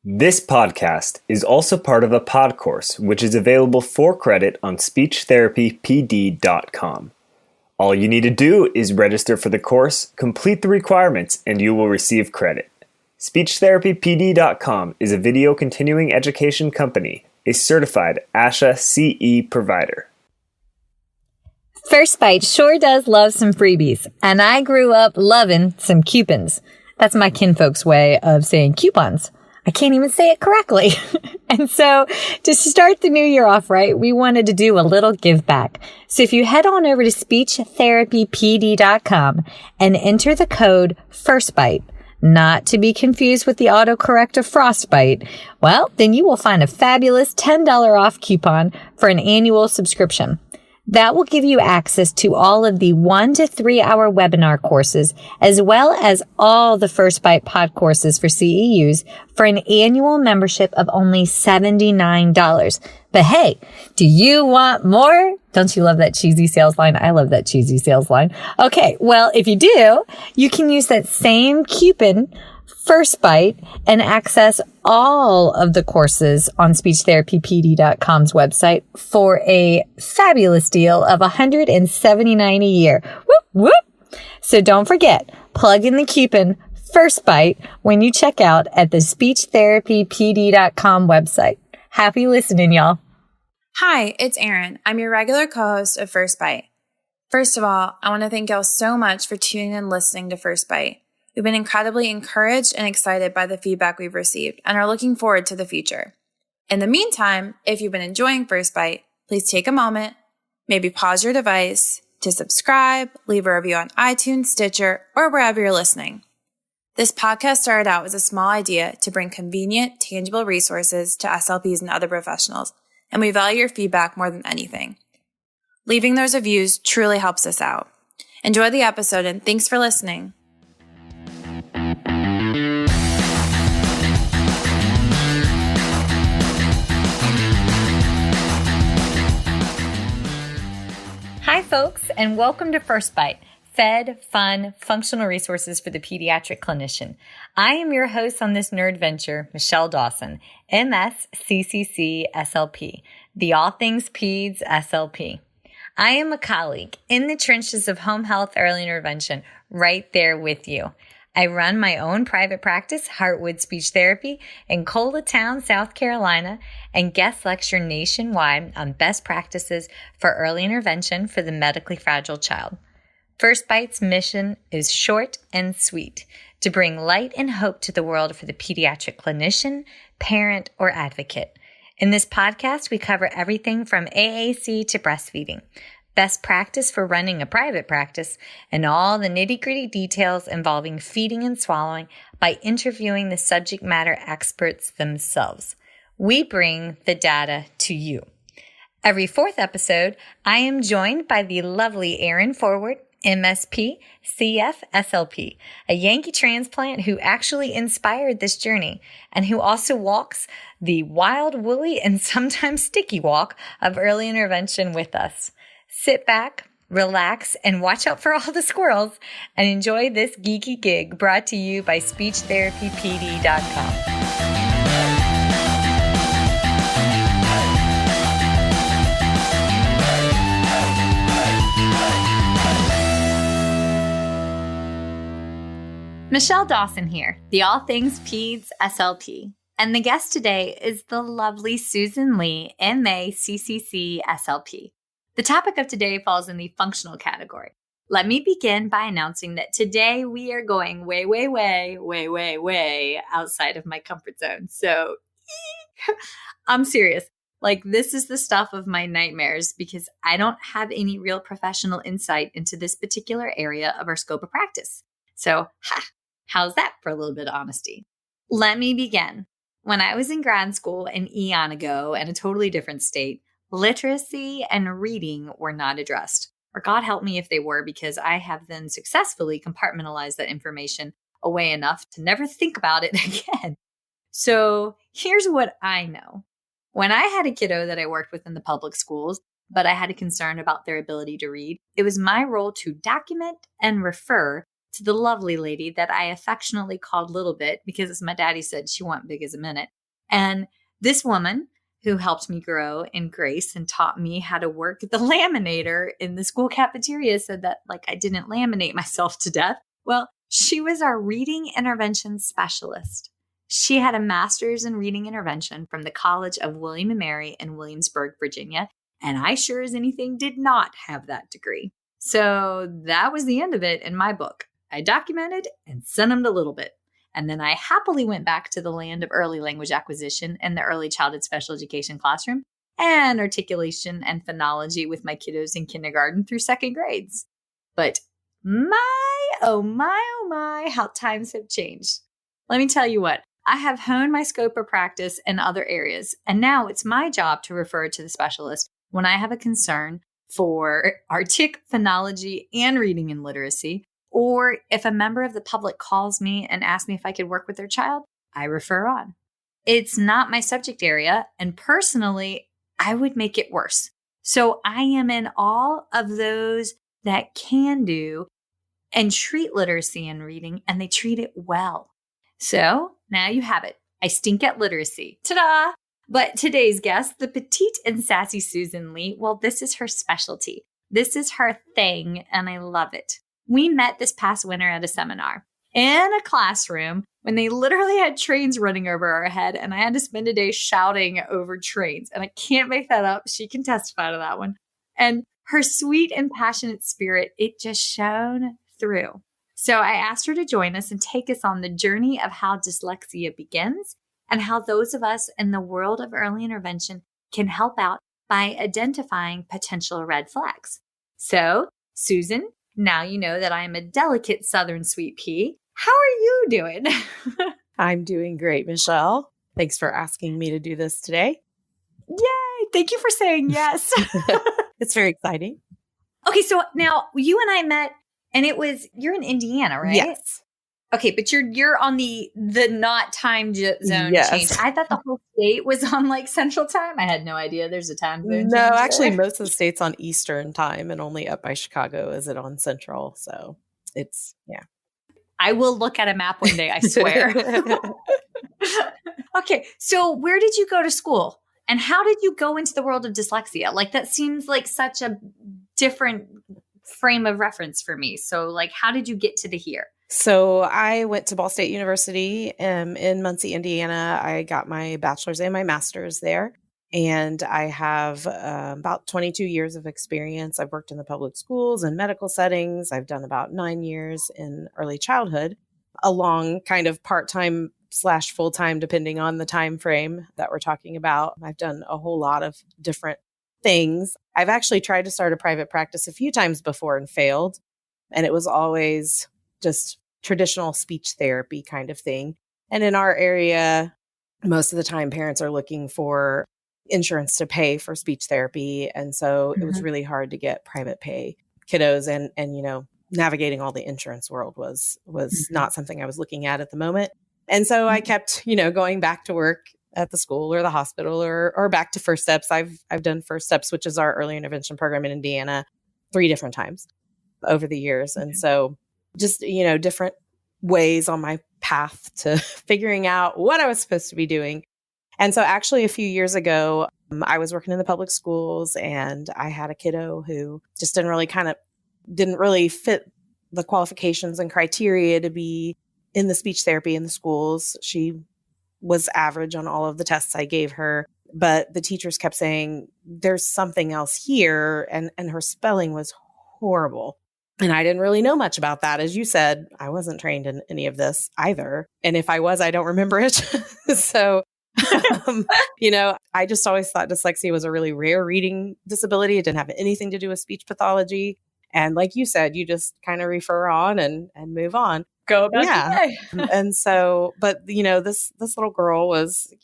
This podcast is also part of a pod course, which is available for credit on speechtherapypd.com. All you need to do is register for the course, complete the requirements, and you will receive credit. Speechtherapypd.com is a video continuing education company, a certified ASHA CE provider. First Bite sure does love some freebies, and I grew up loving some coupons. That's my kinfolk's way of saying coupons. I can't even say it correctly. And so to start the new year off right, we wanted to do a little give back. So if you head on over to speechtherapypd.com and enter the code FIRSTBITE, not to be confused with the autocorrect of frostbite, well, then you will find a fabulous $10 off coupon for an annual subscription. That will give you access to all of the 1 to 3 hour webinar courses, as well as all the First Bite pod courses for CEUs for an annual membership of only $79. But hey, do you want more? Don't you love that cheesy sales line? I love that cheesy sales line. Okay, well, if you do, you can use that same coupon, First Bite, and access all of the courses on speechtherapypd.com's website for a fabulous deal of $179 a year. Whoop, whoop. So don't forget, plug in the coupon First Bite when you check out at the speechtherapypd.com website. Happy listening, y'all. Hi, it's Erin. I'm your regular co-host of First Bite. First of all, I want to thank y'all so much for tuning in and listening to First Bite. We've been incredibly encouraged and excited by the feedback we've received and are looking forward to the future. In the meantime, if you've been enjoying First Bite, please take a moment, maybe pause your device to subscribe, leave a review on iTunes, Stitcher, or wherever you're listening. This podcast started out as a small idea to bring convenient, tangible resources to SLPs and other professionals, and we value your feedback more than anything. Leaving those reviews truly helps us out. Enjoy the episode and thanks for listening. Hi, folks, and welcome to First Bite, fed, fun, functional resources for the pediatric clinician. I am your host on this nerd venture, Michelle Dawson, MS CCC-SLP, the All Things Peds SLP. I am a colleague in the trenches of home health early intervention, right there with you. I run my own private practice, Heartwood Speech Therapy, in Coletown, South Carolina, and guest lecture nationwide on best practices for early intervention for the medically fragile child. First Bite's mission is short and sweet, to bring light and hope to the world for the pediatric clinician, parent, or advocate. In this podcast, we cover everything from AAC to breastfeeding, best practice for running a private practice, and all the nitty-gritty details involving feeding and swallowing by interviewing the subject matter experts themselves. We bring the data to you. Every fourth episode, I am joined by the lovely Erin Forward, MSP, CF-SLP, a Yankee transplant who actually inspired this journey and who also walks the wild, woolly, and sometimes sticky walk of early intervention with us. Sit back, relax, and watch out for all the squirrels and enjoy this geeky gig brought to you by speechtherapypd.com. Michelle Dawson here, the All Things Peds SLP. And the guest today is the lovely Susan Lee, MA CCC SLP. The topic of today falls in the functional category. Let me begin by announcing that today we are going way outside of my comfort zone. So I'm serious. Like, this is the stuff of my nightmares because I don't have any real professional insight into this particular area of our scope of practice. So, how's that for a little bit of honesty? Let me begin. When I was in grad school an eon ago in a totally different state, literacy and reading were not addressed. Or God help me if they were, because I have then successfully compartmentalized that information away enough to never think about it again. So here's what I know. When I had a kiddo that I worked with in the public schools, but I had a concern about their ability to read, it was my role to document and refer to the lovely lady that I affectionately called Little Bit because, as my daddy said, she wasn't big as a minute. And this woman who helped me grow in grace and taught me how to work the laminator in the school cafeteria so that I didn't laminate myself to death. Well, she was our reading intervention specialist. She had a master's in reading intervention from the College of William & Mary in Williamsburg, Virginia. And I sure as anything did not have that degree. So that was the end of it in my book. I documented and sent them to Little Bit. And then I happily went back to the land of early language acquisition in the early childhood special education classroom and articulation and phonology with my kiddos in kindergarten through second grades. But oh my, how times have changed. Let me tell you what, I have honed my scope of practice in other areas. And now it's my job to refer to the specialist when I have a concern for artic, phonology, and reading and literacy. Or if a member of the public calls me and asks me if I could work with their child, I refer on. It's not my subject area, and personally, I would make it worse. So I am in awe of those that can do and treat literacy and reading, and they treat it well. So now you have it. I stink at literacy. Ta-da! But today's guest, the petite and sassy Susan Lee, well, this is her specialty. This is her thing, and I love it. We met this past winter at a seminar in a classroom when they literally had trains running over our head, and I had to spend a day shouting over trains. And I can't make that up. She can testify to that one. And her sweet and passionate spirit, it just shone through. So I asked her to join us and take us on the journey of how dyslexia begins and how those of us in the world of early intervention can help out by identifying potential red flags. So, Susan, now you know that I am a delicate Southern sweet pea. How are you doing? I'm doing great, Michelle. Thanks for asking me to do this today. Yay! Thank you for saying yes. It's very exciting. Okay, so now you and I met, and you're in Indiana, right? Yes. Okay, but you're on the not time zone Yes. change. I thought the whole state was on Central Time. I had no idea there's a time zone. No, change actually, there. most of the state's on Eastern time, and only up by Chicago is it on Central. So it's, yeah. I will look at a map one day, I swear. Okay, so where did you go to school? And how did you go into the world of dyslexia? That seems like such a different frame of reference for me. So how did you get to the here? So I went to Ball State University in Muncie, Indiana. I got my bachelor's and my master's there. And I have about 22 years of experience. I've worked in the public schools and medical settings. I've done about 9 years in early childhood, along kind of part-time / full-time, depending on the time frame that we're talking about. I've done a whole lot of different things. I've actually tried to start a private practice a few times before and failed. And it was always just traditional speech therapy kind of thing. And in our area, most of the time parents are looking for insurance to pay for speech therapy. And so it was really hard to get private pay kiddos, and navigating all the insurance world was not something I was looking at the moment. And so I kept, going back to work at the school or the hospital or back to First Steps. I've done First Steps, which is our early intervention program in Indiana, 3 different times over the years. And so just, different ways on my path to figuring out what I was supposed to be doing. And so actually a few years ago, I was working in the public schools, and I had a kiddo who just didn't really fit the qualifications and criteria to be in the speech therapy in the schools. She was average on all of the tests I gave her, but the teachers kept saying, there's something else here. And her spelling was horrible. And I didn't really know much about that. As you said, I wasn't trained in any of this either. And if I was, I don't remember it. So, I just always thought dyslexia was a really rare reading disability. It didn't have anything to do with speech pathology. And like you said, you just kind of refer on and move on. Go about your day. And so, but this little girl was,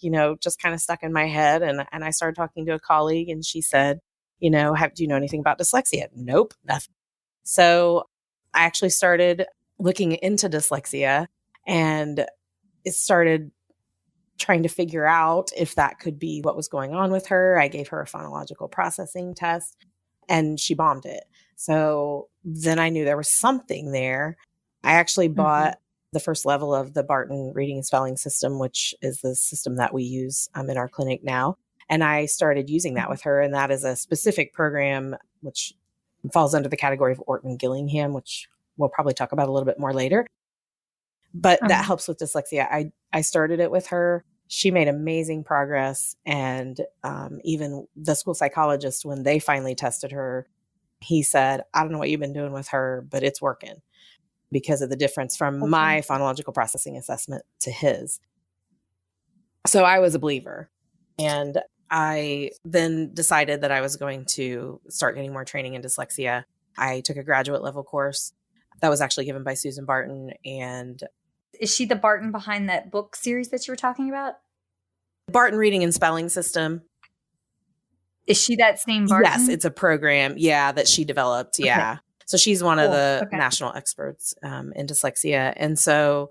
just kind of stuck in my head. And I started talking to a colleague, and she said, do you know anything about dyslexia? Nope, nothing. So I actually started looking into dyslexia, and it started trying to figure out if that could be what was going on with her. I gave her a phonological processing test, and she bombed it. So then I knew there was something there. I actually Mm-hmm. bought the first level of the Barton reading and spelling system, which is the system that we use in our clinic now. And I started using that with her. And that is a specific program, which falls under the category of Orton-Gillingham, which we'll probably talk about a little bit more later. But that helps with dyslexia. I started it with her. She made amazing progress. And even the school psychologist, when they finally tested her, he said, I don't know what you've been doing with her, but it's working because of the difference from my phonological processing assessment to his. So I was a believer. And I then decided that I was going to start getting more training in dyslexia. I took a graduate level course that was actually given by Susan Barton. And is she the Barton behind that book series that you were talking about? Barton Reading and Spelling System. Is she that same Barton? Yes, it's a program, that she developed. Yeah. Okay. So she's one of the national experts in dyslexia. And so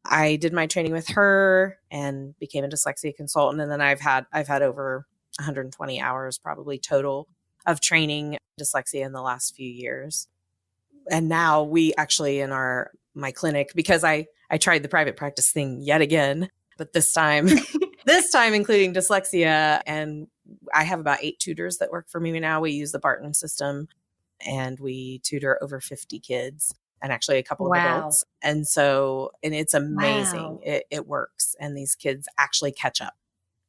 I did my training with her and became a dyslexia consultant. And then I've had over 120 hours probably total of training dyslexia in the last few years. And now we actually in my clinic, because I tried the private practice thing yet again, but this time including dyslexia. And I have about 8 tutors that work for me now. We use the Barton system and we tutor over 50 kids and actually a couple of adults. And so, and it's amazing. It works. And these kids actually catch up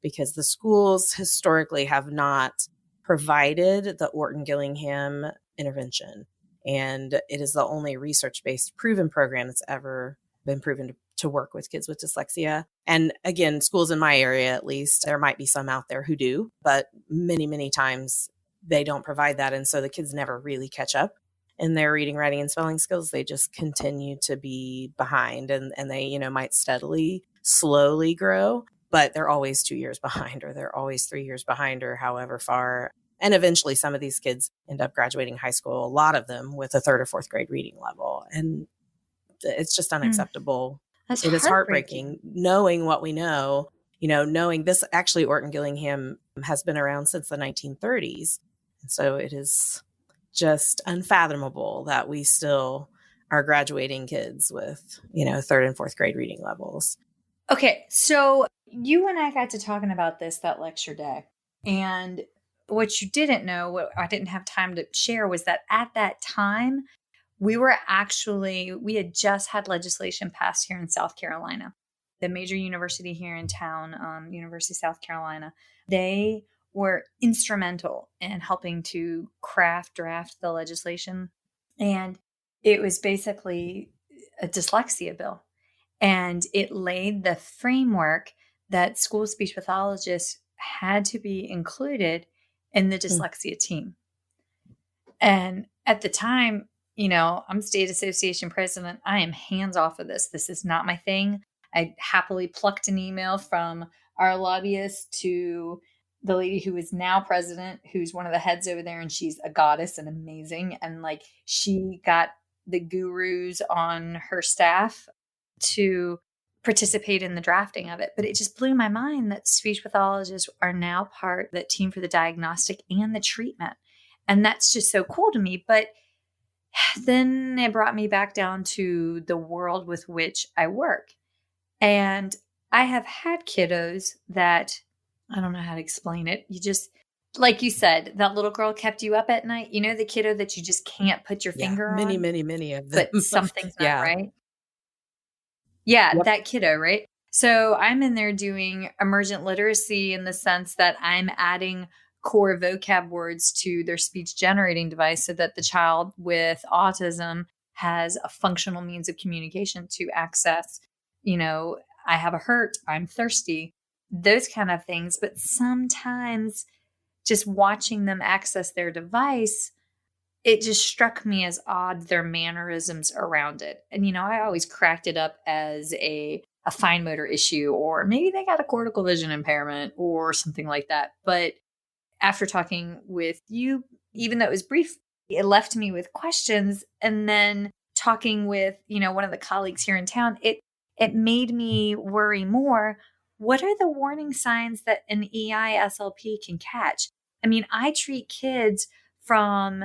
because the schools historically have not provided the Orton-Gillingham intervention. And it is the only research-based proven program that's ever been proven to work with kids with dyslexia. And again, schools in my area, at least, there might be some out there who do, but many, many times they don't provide that. And so the kids never really catch up in their reading, writing, and spelling skills. They just continue to be behind and they, might slowly grow, but they're always 2 years behind, or they're always 3 years behind, or however far. And eventually some of these kids end up graduating high school, a lot of them with a 3rd or 4th grade reading level. And it's just unacceptable. It is heartbreaking knowing what we know, knowing this actually Orton-Gillingham has been around since the 1930s. And so it is just unfathomable that we still are graduating kids with, 3rd and 4th grade reading levels. Okay. So you and I got to talking about that lecture day. And what you didn't know, what I didn't have time to share, was that at that time, we had just had legislation passed here in South Carolina. The major university here in town, University of South Carolina, they were instrumental in helping to draft the legislation. And it was basically a dyslexia bill. And it laid the framework that school speech pathologists had to be included in the dyslexia team. And at the time, I'm state association president. I am hands off of this. This is not my thing. I happily plucked an email from our lobbyist to the lady who is now president, who's one of the heads over there, and she's a goddess and amazing. And she got the gurus on her staff to participate in the drafting of it. But it just blew my mind that speech pathologists are now part of that team for the diagnostic and the treatment. And that's just so cool to me. But then it brought me back down to the world with which I work. And I have had kiddos that, I don't know how to explain it. You just, like you said, that little girl kept you up at night. The kiddo that you just can't put your finger on. Many of them. But something's not right. Yeah, yep. That kiddo, right? So I'm in there doing emergent literacy in the sense that I'm adding core vocab words to their speech generating device so that the child with autism has a functional means of communication to access, I have a hurt, I'm thirsty, those kind of things. But sometimes just watching them access their device, it just struck me as odd, their mannerisms around it. And, I always cracked it up as a fine motor issue, or maybe they got a cortical vision impairment or something like that. But after talking with you, even though it was brief, it left me with questions. And then talking with, one of the colleagues here in town, it made me worry more. What are the warning signs that an EI SLP can catch? I mean, I treat kids from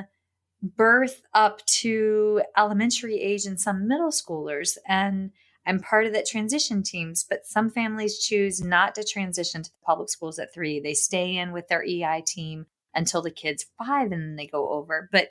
birth up to elementary age and some middle schoolers. And I'm part of that transition teams, but some families choose not to transition to the public schools at 3. They stay in with their EI team until the kid's 5 and then they go over. But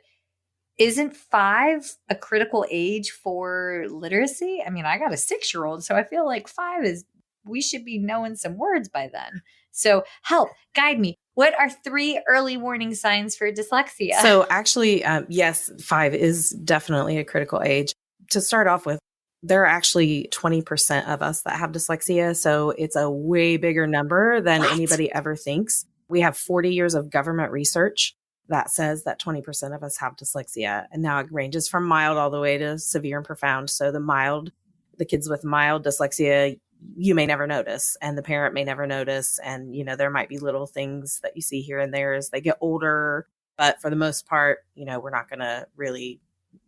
isn't 5 a critical age for literacy? I mean, I got a 6-year-old, so I feel like 5 is, we should be knowing some words by then. So help, guide me. What are 3 early warning signs for dyslexia? So actually, yes, 5 is definitely a critical age. To start off with, there are actually 20% of us that have dyslexia. So it's a way bigger number than anybody ever thinks. We have 40 years of government research that says that 20% of us have dyslexia. And now it ranges from mild all the way to severe and profound. So the kids with mild dyslexia, you may never notice, and the parent may never notice. And, there might be little things that you see here and there as they get older. But for the most part, we're not going to really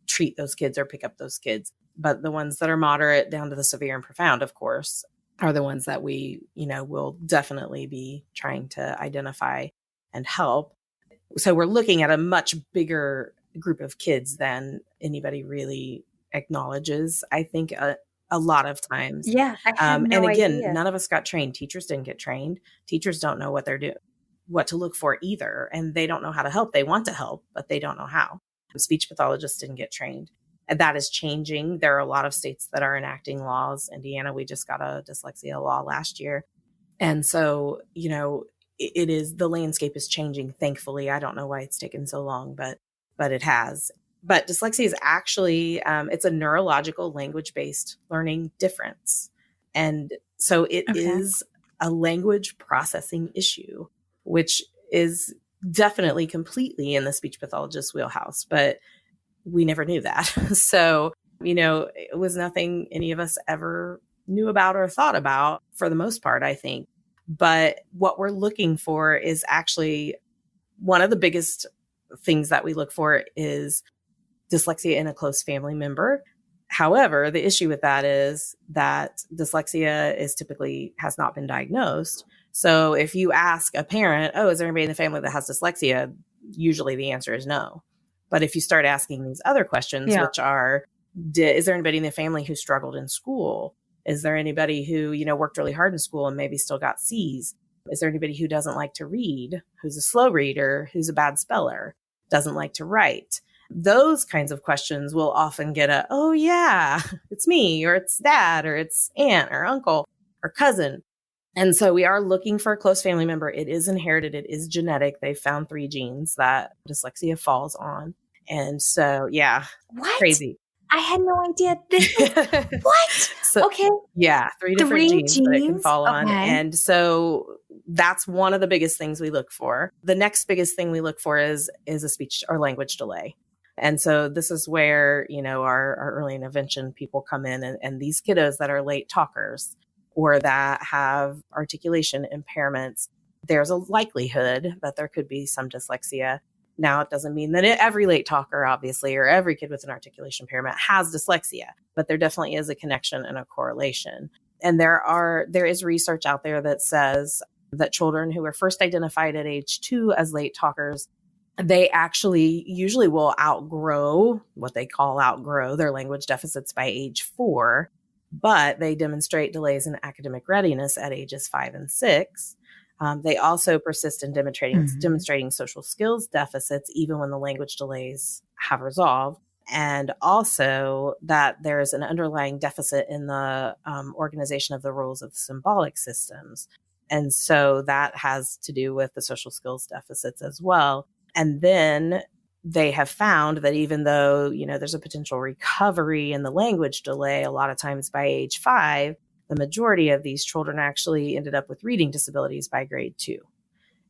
treat those kids or pick up those kids. But the ones that are moderate down to the severe and profound, of course, are the ones that we, will definitely be trying to identify and help. So we're looking at a much bigger group of kids than anybody really acknowledges, I think, a lot of times. Yeah, I had no and again, idea. none of us got trained. Teachers didn't get trained. Teachers don't know what they're doing, what to look for either. And they don't know how to help. They want to help, but they don't know how. Speech pathologists didn't get trained. And that is changing. There are a lot of states that are enacting laws. Indiana, we just got a dyslexia law last year. And so, it is, the landscape is changing, thankfully. I don't know why it's taken so long, but it has. But dyslexia is actually, it's a neurological language-based learning difference. And so it is a language processing issue, which is definitely completely in the speech pathologist's wheelhouse, but we never knew that. So, it was nothing any of us ever knew about or thought about for the most part, I think. But what we're looking for is actually, one of the biggest things that we look for is dyslexia in a close family member. However, the issue with that is that dyslexia has not been diagnosed. So if you ask a parent, is there anybody in the family that has dyslexia? Usually the answer is no. But if you start asking these other questions, which are, is there anybody in the family who struggled in school? Is there anybody who, worked really hard in school and maybe still got C's? Is there anybody who doesn't like to read, who's a slow reader, who's a bad speller, doesn't like to write? Those kinds of questions will often get oh yeah, it's me, or it's dad, or it's aunt or uncle or cousin. And so we are looking for a close family member. It is inherited. It is genetic. They found 3 genes that dyslexia falls on. And so, yeah, crazy. I had no idea. What? So, okay. Yeah, 3 different genes that it can fall on. And so that's one of the biggest things we look for. The next biggest thing we look for is a speech or language delay. And so this is where, our early intervention people come in, and these kiddos that are late talkers or that have articulation impairments, there's a likelihood that there could be some dyslexia. Now, it doesn't mean that every late talker, obviously, or every kid with an articulation impairment has dyslexia, but there definitely is a connection and a correlation. And there is research out there that says that children who are first identified at age 2 as late talkers, they actually usually will outgrow their language deficits by age 4, but they demonstrate delays in academic readiness at ages 5 and 6. They also persist in demonstrating social skills deficits, even when the language delays have resolved. And also that there is an underlying deficit in the organization of the roles of symbolic systems. And so that has to do with the social skills deficits as well. And then they have found that even though, there's a potential recovery in the language delay, a lot of times by age 5, the majority of these children actually ended up with reading disabilities by grade 2.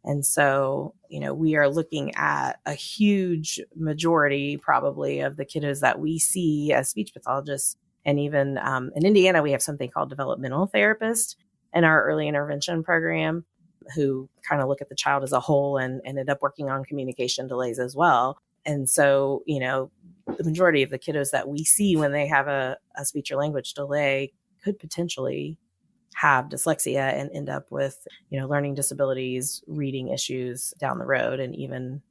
And so, we are looking at a huge majority probably of the kiddos that we see as speech pathologists. And even in Indiana, we have something called developmental therapists in our early intervention program who kind of look at the child as a whole and ended up working on communication delays as well. And so, the majority of the kiddos that we see when they have a speech or language delay could potentially have dyslexia and end up with, learning disabilities, reading issues down the road, and even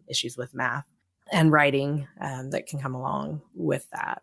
issues with math. and writing that can come along with that.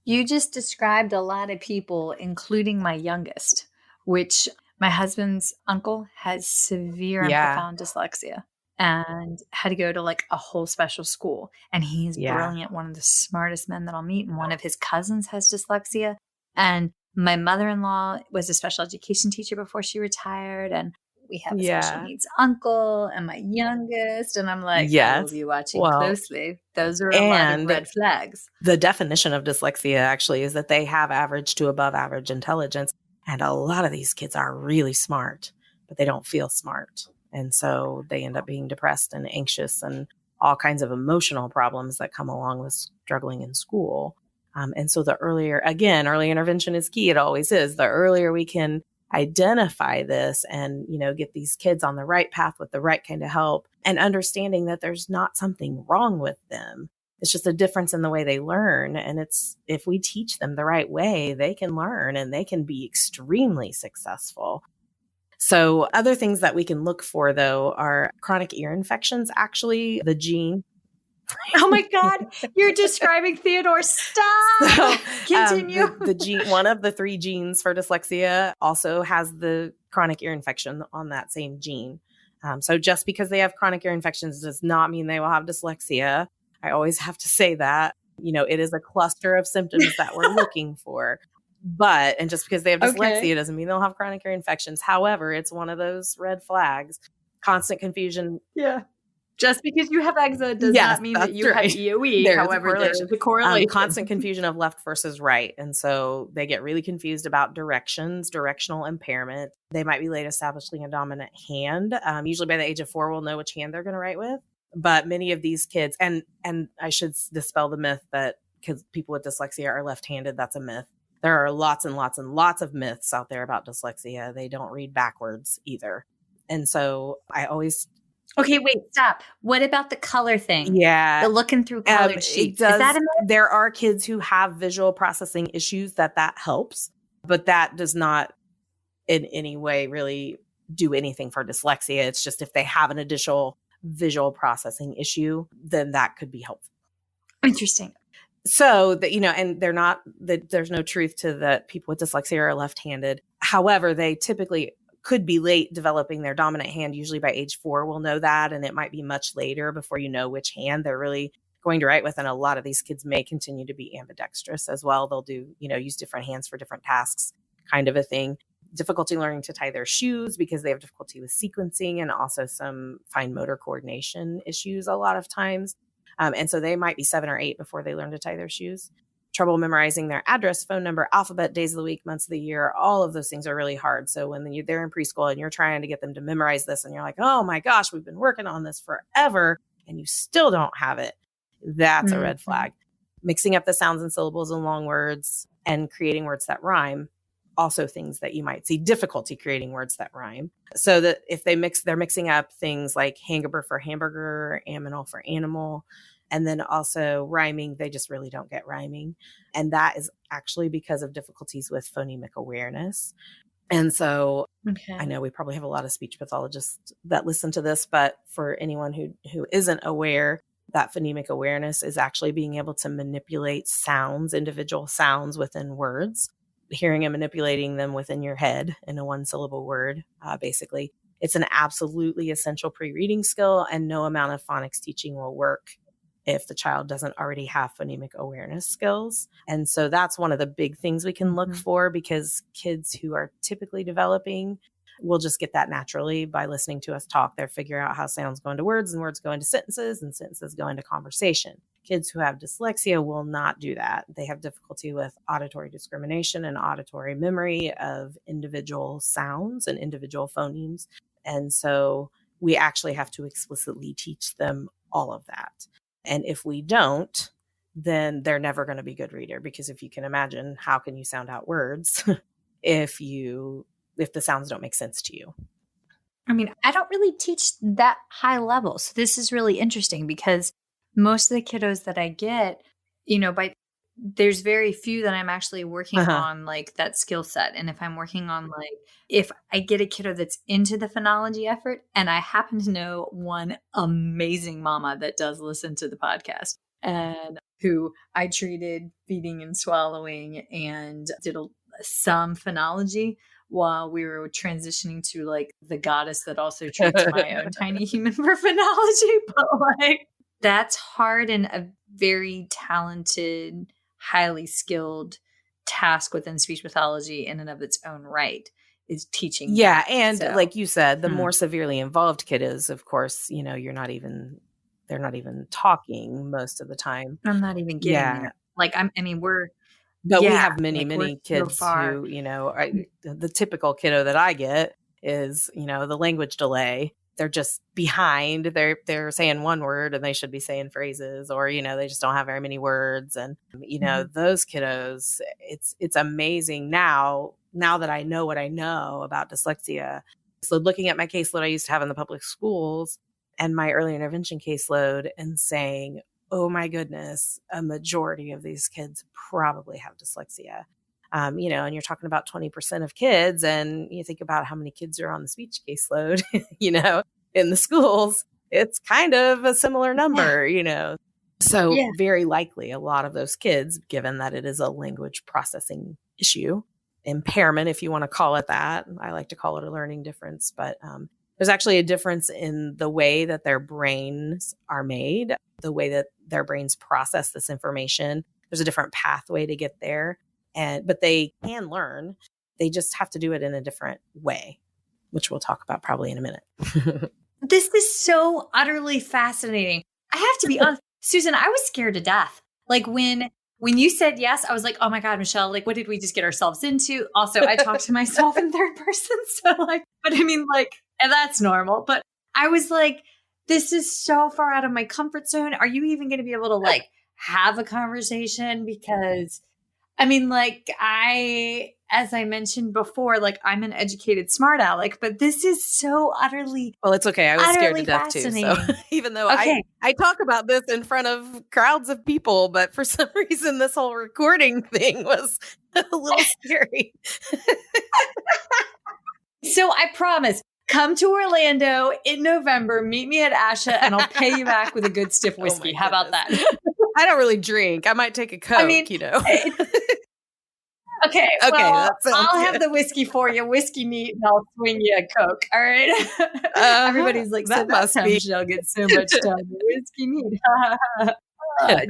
You just described a lot of people, including my youngest, which my husband's uncle has severe and profound dyslexia and had to go to like a whole special school. And he's brilliant, one of the smartest men that I'll meet. And one of his cousins has dyslexia. And my mother-in-law was a special education teacher before she retired. And we have a special needs uncle and my youngest. And I'm like, I will be watching closely. Those are a lot of red flags. The definition of dyslexia actually is that they have average to above average intelligence. And a lot of these kids are really smart, but they don't feel smart. And so they end up being depressed and anxious and all kinds of emotional problems that come along with struggling in school. And so early intervention is key. It always is. The earlier we can identify this and, get these kids on the right path with the right kind of help and understanding that there's not something wrong with them. It's just a difference in the way they learn. And if we teach them the right way, they can learn and they can be extremely successful. So other things that we can look for, though, are chronic ear infections. Actually, the gene. Oh my God, you're describing Theodore. Stop. Continue. The gene, one of the 3 genes for dyslexia also has the chronic ear infection on that same gene. So just because they have chronic ear infections does not mean they will have dyslexia. I always have to say that, it is a cluster of symptoms that we're looking for. And just because they have dyslexia doesn't mean they'll have chronic ear infections. However, it's one of those red flags. Constant confusion. Yeah. Just because you have eczema does not mean that you have EOE. However, there's a correlation. Constant confusion of left versus right. And so they get really confused about directional impairment. They might be late establishing a dominant hand. Usually by the age of 4, we'll know which hand they're going to write with. But many of these kids, and I should dispel the myth that kids, people with dyslexia are left-handed. That's a myth. There are lots and lots and lots of myths out there about dyslexia. They don't read backwards either. And so I always... Okay, wait, stop. What about the color thing? Yeah. The looking through colored sheets. Is that a myth? There are kids who have visual processing issues that helps, but that does not in any way really do anything for dyslexia. It's just if they have an additional visual processing issue, then that could be helpful. Interesting. So that, and there's no truth to that people with dyslexia are left-handed. However, they typically could be late developing their dominant hand. Usually by age 4, we'll know that. And it might be much later before you know which hand they're really going to write with. And a lot of these kids may continue to be ambidextrous as well. They'll do, use different hands for different tasks, kind of a thing. Difficulty learning to tie their shoes because they have difficulty with sequencing and also some fine motor coordination issues a lot of times. And so they might be 7 or 8 before they learn to tie their shoes. Trouble memorizing their address, phone number, alphabet, days of the week, months of the year. All of those things are really hard. So when they're in preschool and you're trying to get them to memorize this and you're like, oh my gosh, we've been working on this forever and you still don't have it. That's a red flag. Mixing up the sounds and syllables in long words and creating words that rhyme. Also things that you might see difficulty creating words that rhyme. So that if they're mixing up things like hamburger for hamburger, aminal for animal, and then also rhyming, they just really don't get rhyming. And that is actually because of difficulties with phonemic awareness. And so I know we probably have a lot of speech pathologists that listen to this, but for anyone who isn't aware, that phonemic awareness is actually being able to manipulate sounds, individual sounds within words, hearing and manipulating them within your head in a 1-syllable word, basically. It's an absolutely essential pre-reading skill, and no amount of phonics teaching will work if the child doesn't already have phonemic awareness skills. And so that's one of the big things we can look for, because kids who are typically developing will just get that naturally by listening to us talk. They'll figure out how sounds go into words and words go into sentences and sentences go into conversation. Kids who have dyslexia will not do that. They have difficulty with auditory discrimination and auditory memory of individual sounds and individual phonemes. And so we actually have to explicitly teach them all of that. And if we don't, then they're never going to be a good reader, because if you can imagine, how can you sound out words if the sounds don't make sense to you? I mean, I don't really teach that high level. So this is really interesting, because most of the kiddos that I get, by there's very few that I'm actually working Uh-huh. on like that skill set. And if I'm working on like, if I get a kiddo that's into the phonology effort, and I happen to know one amazing mama that does listen to the podcast and who I treated feeding and swallowing and did some phonology while we were transitioning to like the goddess that also treats my own tiny human for phonology. But like, that's hard and a very talented, highly skilled task within speech pathology in and of its own right is teaching. Yeah. that. And So, like you said, the more severely involved kiddos, of course, they're not even talking most of the time. I'm not even getting there. Like, But we yeah, have many, like, many we're so kids far. who, the typical kiddo that I get is, the language delay. They're just behind. They're saying one word and they should be saying phrases, or, they just don't have very many words. And, those kiddos, it's amazing now that I know what I know about dyslexia. So looking at my caseload I used to have in the public schools and my early intervention caseload and saying, oh my goodness, a majority of these kids probably have dyslexia. And you're talking about 20% of kids, and you think about how many kids are on the speech caseload, in the schools, it's kind of a similar number, So very likely a lot of those kids, given that it is a language processing issue, impairment, if you want to call it that. I like to call it a learning difference, but there's actually a difference in the way that their brains are made, the way that their brains process this information. There's a different pathway to get there, but they can learn. They just have to do it in a different way, which we'll talk about probably in a minute. This is so utterly fascinating. I have to be honest, Susan, I was scared to death. Like when you said yes, I was like, oh my God, Michelle, like, what did we just get ourselves into? Also, I talk to myself in third person. So like, but I mean, like, and that's normal. But I was like, this is so far out of my comfort zone. Are you even going to be able to like have a conversation? Because I mean, like, as I mentioned before, like, I'm an educated smart aleck, but this is so utterly, well, it's okay. I was scared to death too. So fascinating. even though Okay. I talk about this in front of crowds of people, but for some reason, this whole recording thing was a little scary. So I promise, come to Orlando in November, meet me at ASHA, and I'll pay you back with a good stiff whiskey. How about that? I don't really drink. I might take a Coke, Okay, well, I'll good. have the whiskey for you, whiskey neat, and I'll swing you a Coke. All right. Everybody's like, that must be. Michelle gets so much done. Whiskey neat.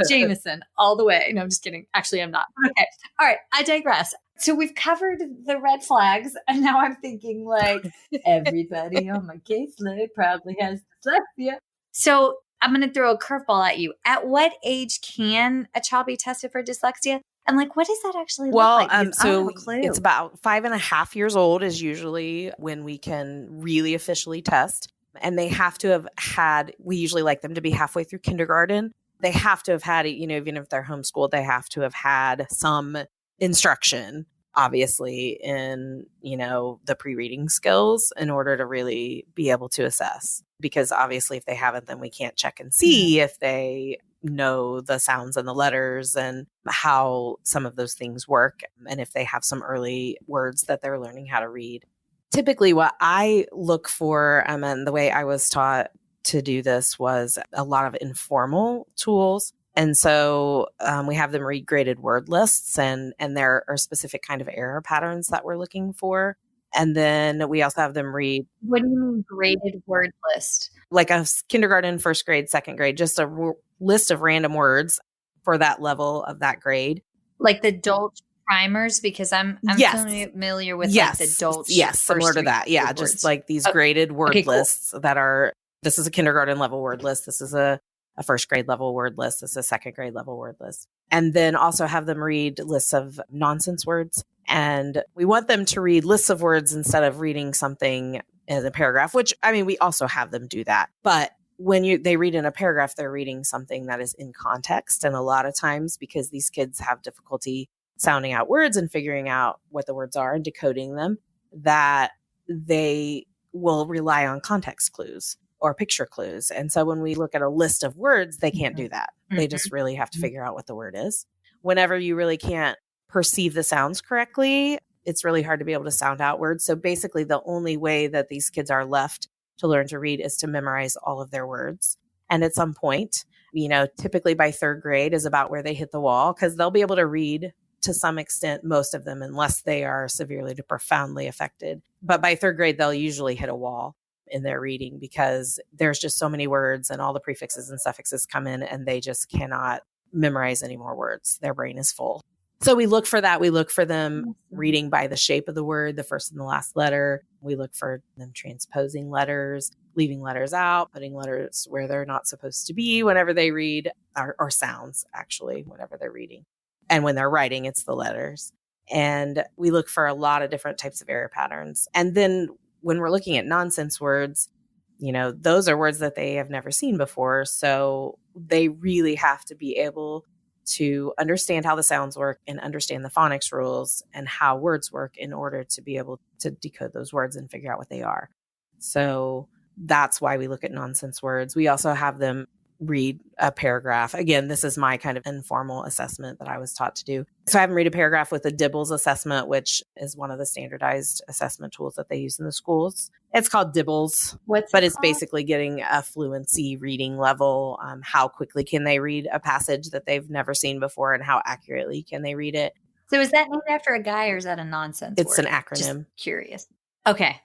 Jameson, all the way. No, I'm just kidding. Actually, I'm not. Okay. All right. I digress. So we've covered the red flags, and now I'm thinking like everybody on my caseload probably has dyslexia. So I'm going to throw a curveball at you. At what age can a child be tested for dyslexia? And like, what does that actually look like? Because I don't have a clue. It's about 5.5 years old is usually when we can really officially test. And they have to have had, we usually like them to be halfway through kindergarten. They have to have had, even if they're homeschooled, they have to have had some instruction, obviously, in, the pre-reading skills in order to really be able to assess. Because obviously, if they haven't, then we can't check and see if they know the sounds and the letters and how some of those things work. And if they have some early words that they're learning how to read. Typically, what I look for, and the way I was taught to do this was a lot of informal tools. And so we have them read graded word lists, and there are specific kind of error patterns that we're looking for. And then we also have them read. What do you mean graded word list? Like a kindergarten, first grade, second grade, just a list of random words for that level of that grade. Like the Dolch primers, because I'm familiar with like the Dolch. Yes, similar to that. Yeah, just words. Like these graded word lists that are, this is a kindergarten level word list. This is a first grade level word list. This is a second grade level word list. And then also have them read lists of nonsense words. And we want them to read lists of words instead of reading something in a paragraph, which, I mean, we also have them do that. But when they read in a paragraph, they're reading something that is in context. And a lot of times, because these kids have difficulty sounding out words and figuring out what the words are and decoding them, that they will rely on context clues or picture clues. And so when we look at a list of words, they can't do that. They just really have to figure out what the word is. whenever you really can't perceive the sounds correctly, it's really hard to be able to sound out words. So basically, the only way that these kids are left to learn to read is to memorize all of their words. And at some point, typically by third grade is about where they hit the wall, because they'll be able to read to some extent, most of them, unless they are severely to profoundly affected. But by third grade, they'll usually hit a wall in their reading because there's just so many words and all the prefixes and suffixes come in and they just cannot memorize any more words. Their brain is full. So we look for that. We look for them reading by the shape of the word, the first and the last letter. We look for them transposing letters, leaving letters out, putting letters where they're not supposed to be whenever they read, or sounds actually, whenever they're reading. And when they're writing, it's the letters. And we look for a lot of different types of error patterns. And then when we're looking at nonsense words, those are words that they have never seen before. So they really have to be able to understand how the sounds work and understand the phonics rules and how words work in order to be able to decode those words and figure out what they are. So that's why we look at nonsense words. We also have them read a paragraph. Again, this is my kind of informal assessment that I was taught to do. So I have them read a paragraph with a Dibbles assessment, which is one of the standardized assessment tools that they use in the schools. It's called Dibbles, but it's basically getting a fluency reading level. How quickly can they read a passage that they've never seen before and how accurately can they read it? So is that named after a guy or is that a nonsense word? It's an acronym. Just curious. Okay.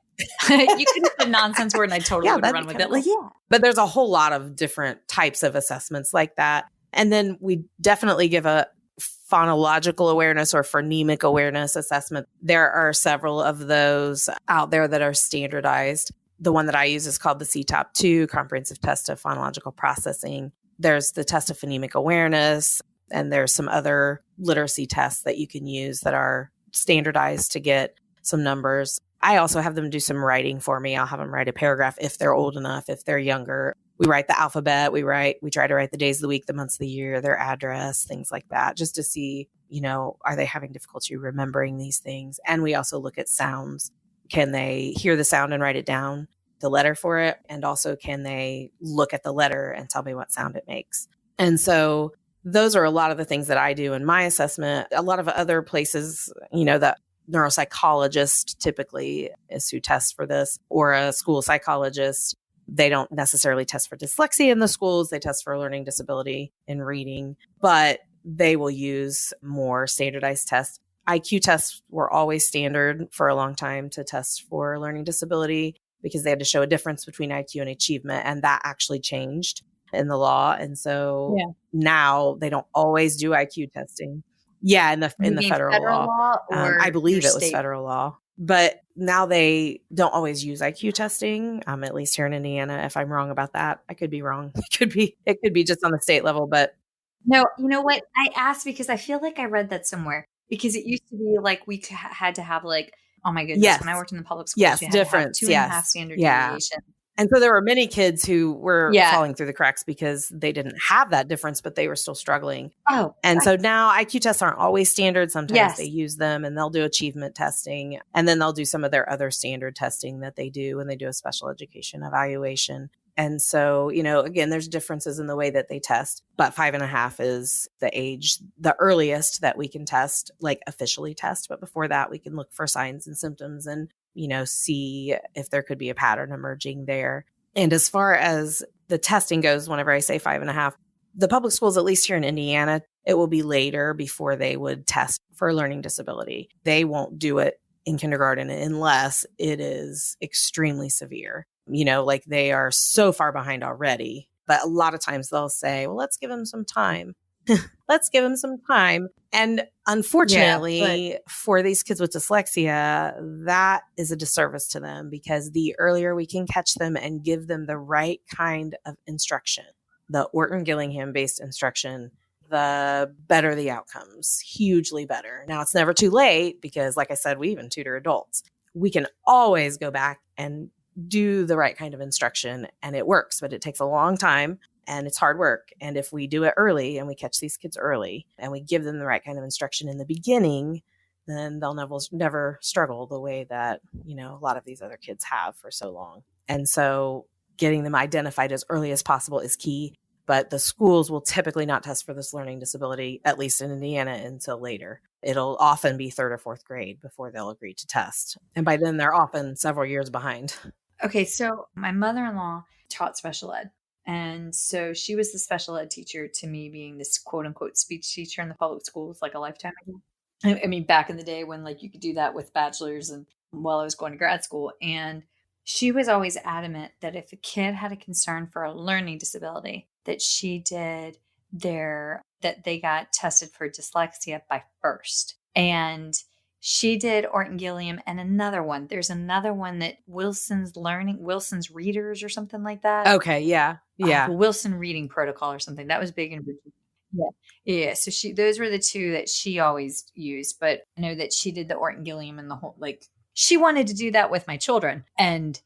You could have a nonsense word and I totally would run with it. Like, yeah. But there's a whole lot of different types of assessments like that. And then we definitely give a phonological awareness or phonemic awareness assessment. There are several of those out there that are standardized. The one that I use is called the CTOP-2, Comprehensive Test of Phonological Processing. There's the Test of Phonemic Awareness, and there's some other literacy tests that you can use that are standardized to get some numbers. I also have them do some writing for me. I'll have them write a paragraph if they're old enough, if they're younger. We write the alphabet. We try to write the days of the week, the months of the year, their address, things like that, just to see, are they having difficulty remembering these things? And we also look at sounds. Can they hear the sound and write it down, the letter for it? And also, can they look at the letter and tell me what sound it makes? And so those are a lot of the things that I do in my assessment. A lot of other places, that neuropsychologist typically is who tests for this, or a school psychologist. They don't necessarily test for dyslexia in the schools. They test for learning disability in reading, but they will use more standardized tests. IQ tests were always standard for a long time to test for learning disability because they had to show a difference between IQ and achievement. And that actually changed in the law. And so now they don't always do IQ testing. Yeah, in the federal law. I believe it was federal law. But now they don't always use IQ testing, at least here in Indiana. If I'm wrong about that, I could be wrong. It could be just on the state level. But no, you know what? I asked because I feel like I read that somewhere. Because it used to be like we had to have like, oh my goodness, when I worked in the public schools, we had difference. To have 2.5 standard deviation. And so there were many kids who were falling through the cracks because they didn't have that difference, but they were still struggling. So now IQ tests aren't always standard. Sometimes they use them and they'll do achievement testing. And then they'll do some of their other standard testing that they do when they do a special education evaluation. And so, again, there's differences in the way that they test, but 5.5 is the age, the earliest that we can test, like officially test. But before that, we can look for signs and symptoms and see if there could be a pattern emerging there. And as far as the testing goes, whenever I say 5.5, the public schools, at least here in Indiana, it will be later before they would test for learning disability. They won't do it in kindergarten unless it is extremely severe. Like they are so far behind already. But a lot of times they'll say, well, let's give them some time. Let's give them some time. And unfortunately, for these kids with dyslexia, that is a disservice to them because the earlier we can catch them and give them the right kind of instruction, the Orton-Gillingham based instruction, the better the outcomes, hugely better. Now, it's never too late because, like I said, we even tutor adults. We can always go back and do the right kind of instruction and it works, but it takes a long time. And it's hard work. And if we do it early and we catch these kids early and we give them the right kind of instruction in the beginning, then they'll never struggle the way that, a lot of these other kids have for so long. And so getting them identified as early as possible is key. but the schools will typically not test for this learning disability, at least in Indiana, until later. It'll often be 3rd or 4th grade before they'll agree to test. And by then they're often several years behind. Okay, so my mother-in-law taught special ed. And so she was the special ed teacher to me being this quote unquote speech teacher in the public schools like a lifetime ago. I mean, back in the day when like you could do that with bachelor's and while I was going to grad school. And she was always adamant that if a kid had a concern for a learning disability, that that they got tested for dyslexia by first. And she did Orton-Gillingham and another one. There's another one that Wilson's Readers or something like that. Okay. Yeah. Yeah. Wilson Reading Protocol or something. That was big in Virginia. Yeah. Yeah. So those were the two that she always used. But I know that she did the Orton-Gillingham and the whole, like, she wanted to do that with my children. And,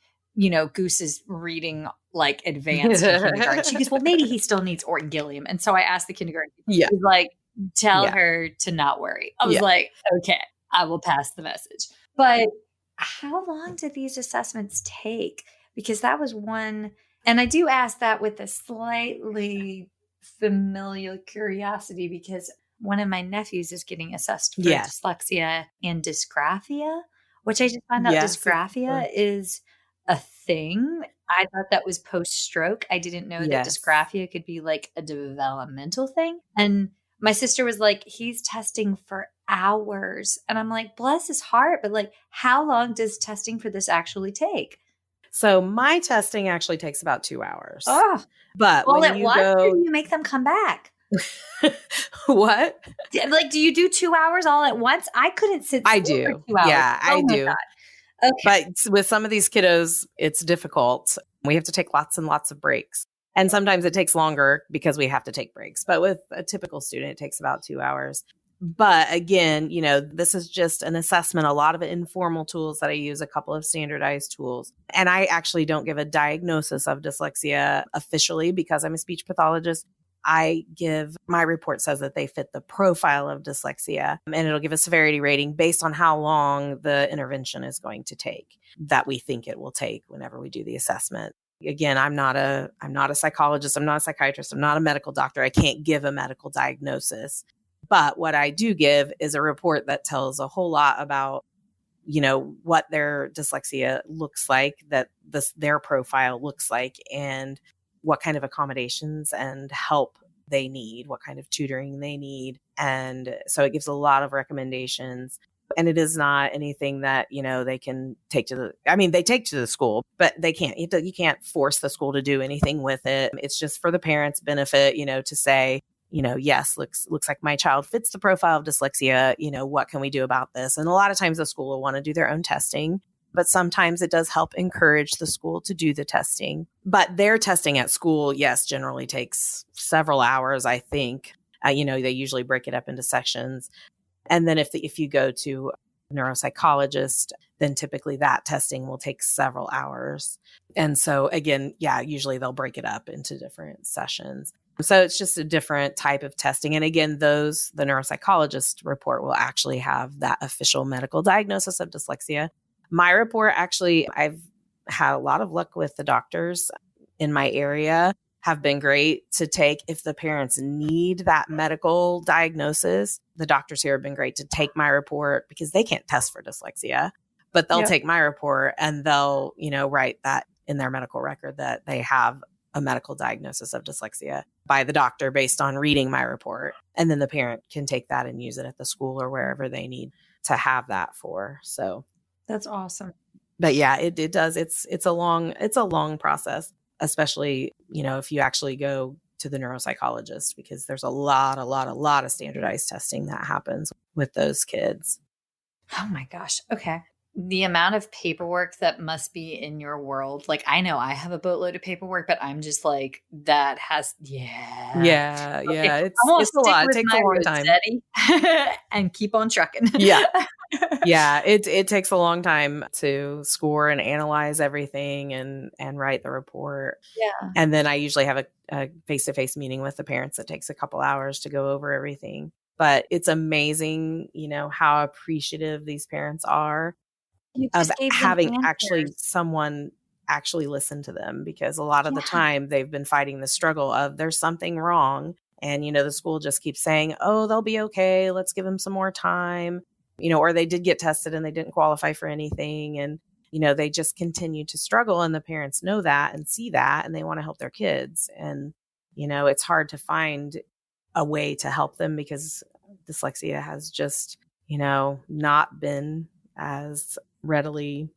Goose is reading like advanced in kindergarten. She goes, well, maybe he still needs Orton-Gillingham. And so I asked the kindergarten. Yeah. She was like, tell her to not worry. I was like, okay, I will pass the message. But how long did these assessments take? Because that was one, and I do ask that with a slightly familial curiosity because one of my nephews is getting assessed for dyslexia and dysgraphia, which I just found out dysgraphia is a thing. I thought that was post-stroke. I didn't know that dysgraphia could be like a developmental thing. And my sister was like, he's testing for hours. And I'm like, bless his heart. But like, how long does testing for this actually take? So my testing actually takes about 2 hours. Oh, but all when at you once, go, or do you make them come back? What? Like, do you do 2 hours all at once? I couldn't sit. I still do. For 2 hours. Yeah, I do. God. Okay. But with some of these kiddos, it's difficult. We have to take lots and lots of breaks. And sometimes it takes longer because we have to take breaks. But with a typical student, it takes about 2 hours. But again, this is just an assessment, a lot of informal tools that I use, a couple of standardized tools. And I actually don't give a diagnosis of dyslexia officially because I'm a speech pathologist. My report says that they fit the profile of dyslexia, and it'll give a severity rating based on how long the intervention is going to take that we think it will take whenever we do the assessment. Again, I'm not a psychologist. I'm not a psychiatrist. I'm not a medical doctor. I can't give a medical diagnosis. But what I do give is a report that tells a whole lot about, what their dyslexia looks like, their profile looks like, and what kind of accommodations and help they need, what kind of tutoring they need. And so it gives a lot of recommendations. And it is not anything that, they can take they take to the school, but they can't. You can't force the school to do anything with it. It's just for the parents' benefit, to say, yes, looks like my child fits the profile of dyslexia. What can we do about this? And a lot of times the school will want to do their own testing, but sometimes it does help encourage the school to do the testing. But their testing at school, yes, generally takes several hours, I think. They usually break it up into sections. And then if you go to a neuropsychologist, then typically that testing will take several hours. And so again, usually they'll break it up into different sessions. So it's just a different type of testing. And again, the neuropsychologist report will actually have that official medical diagnosis of dyslexia. My report, actually, I've had a lot of luck with the doctors in my area, have been great to take if the parents need that medical diagnosis. The doctors here have been great to take my report because they can't test for dyslexia, but they'll take my report and they'll, write that in their medical record that they have a medical diagnosis of dyslexia by the doctor based on reading my report. And then the parent can take that and use it at the school or wherever they need to have that for. So that's awesome. But yeah, it does. It's a long process, especially, if you actually go to the neuropsychologist, because there's a lot of standardized testing that happens with those kids. Oh my gosh. Okay. The amount of paperwork that must be in your world. Like, I know I have a boatload of paperwork, but I'm just like, that has, Yeah. Okay. It's a lot. It takes a long time. And keep on trucking. Yeah. Yeah. It takes a long time to score and analyze everything and write the report. Yeah. And then I usually have a face-to-face meeting with the parents that takes a couple hours to go over everything. But it's amazing, how appreciative these parents are of having actually someone actually listen to them, because a lot of the time they've been fighting the struggle of there's something wrong. And, the school just keeps saying, oh, they'll be okay. Let's give them some more time, or they did get tested and they didn't qualify for anything. And, they just continue to struggle, and the parents know that and see that, and they want to help their kids. And, it's hard to find a way to help them because dyslexia has just, not been as readily,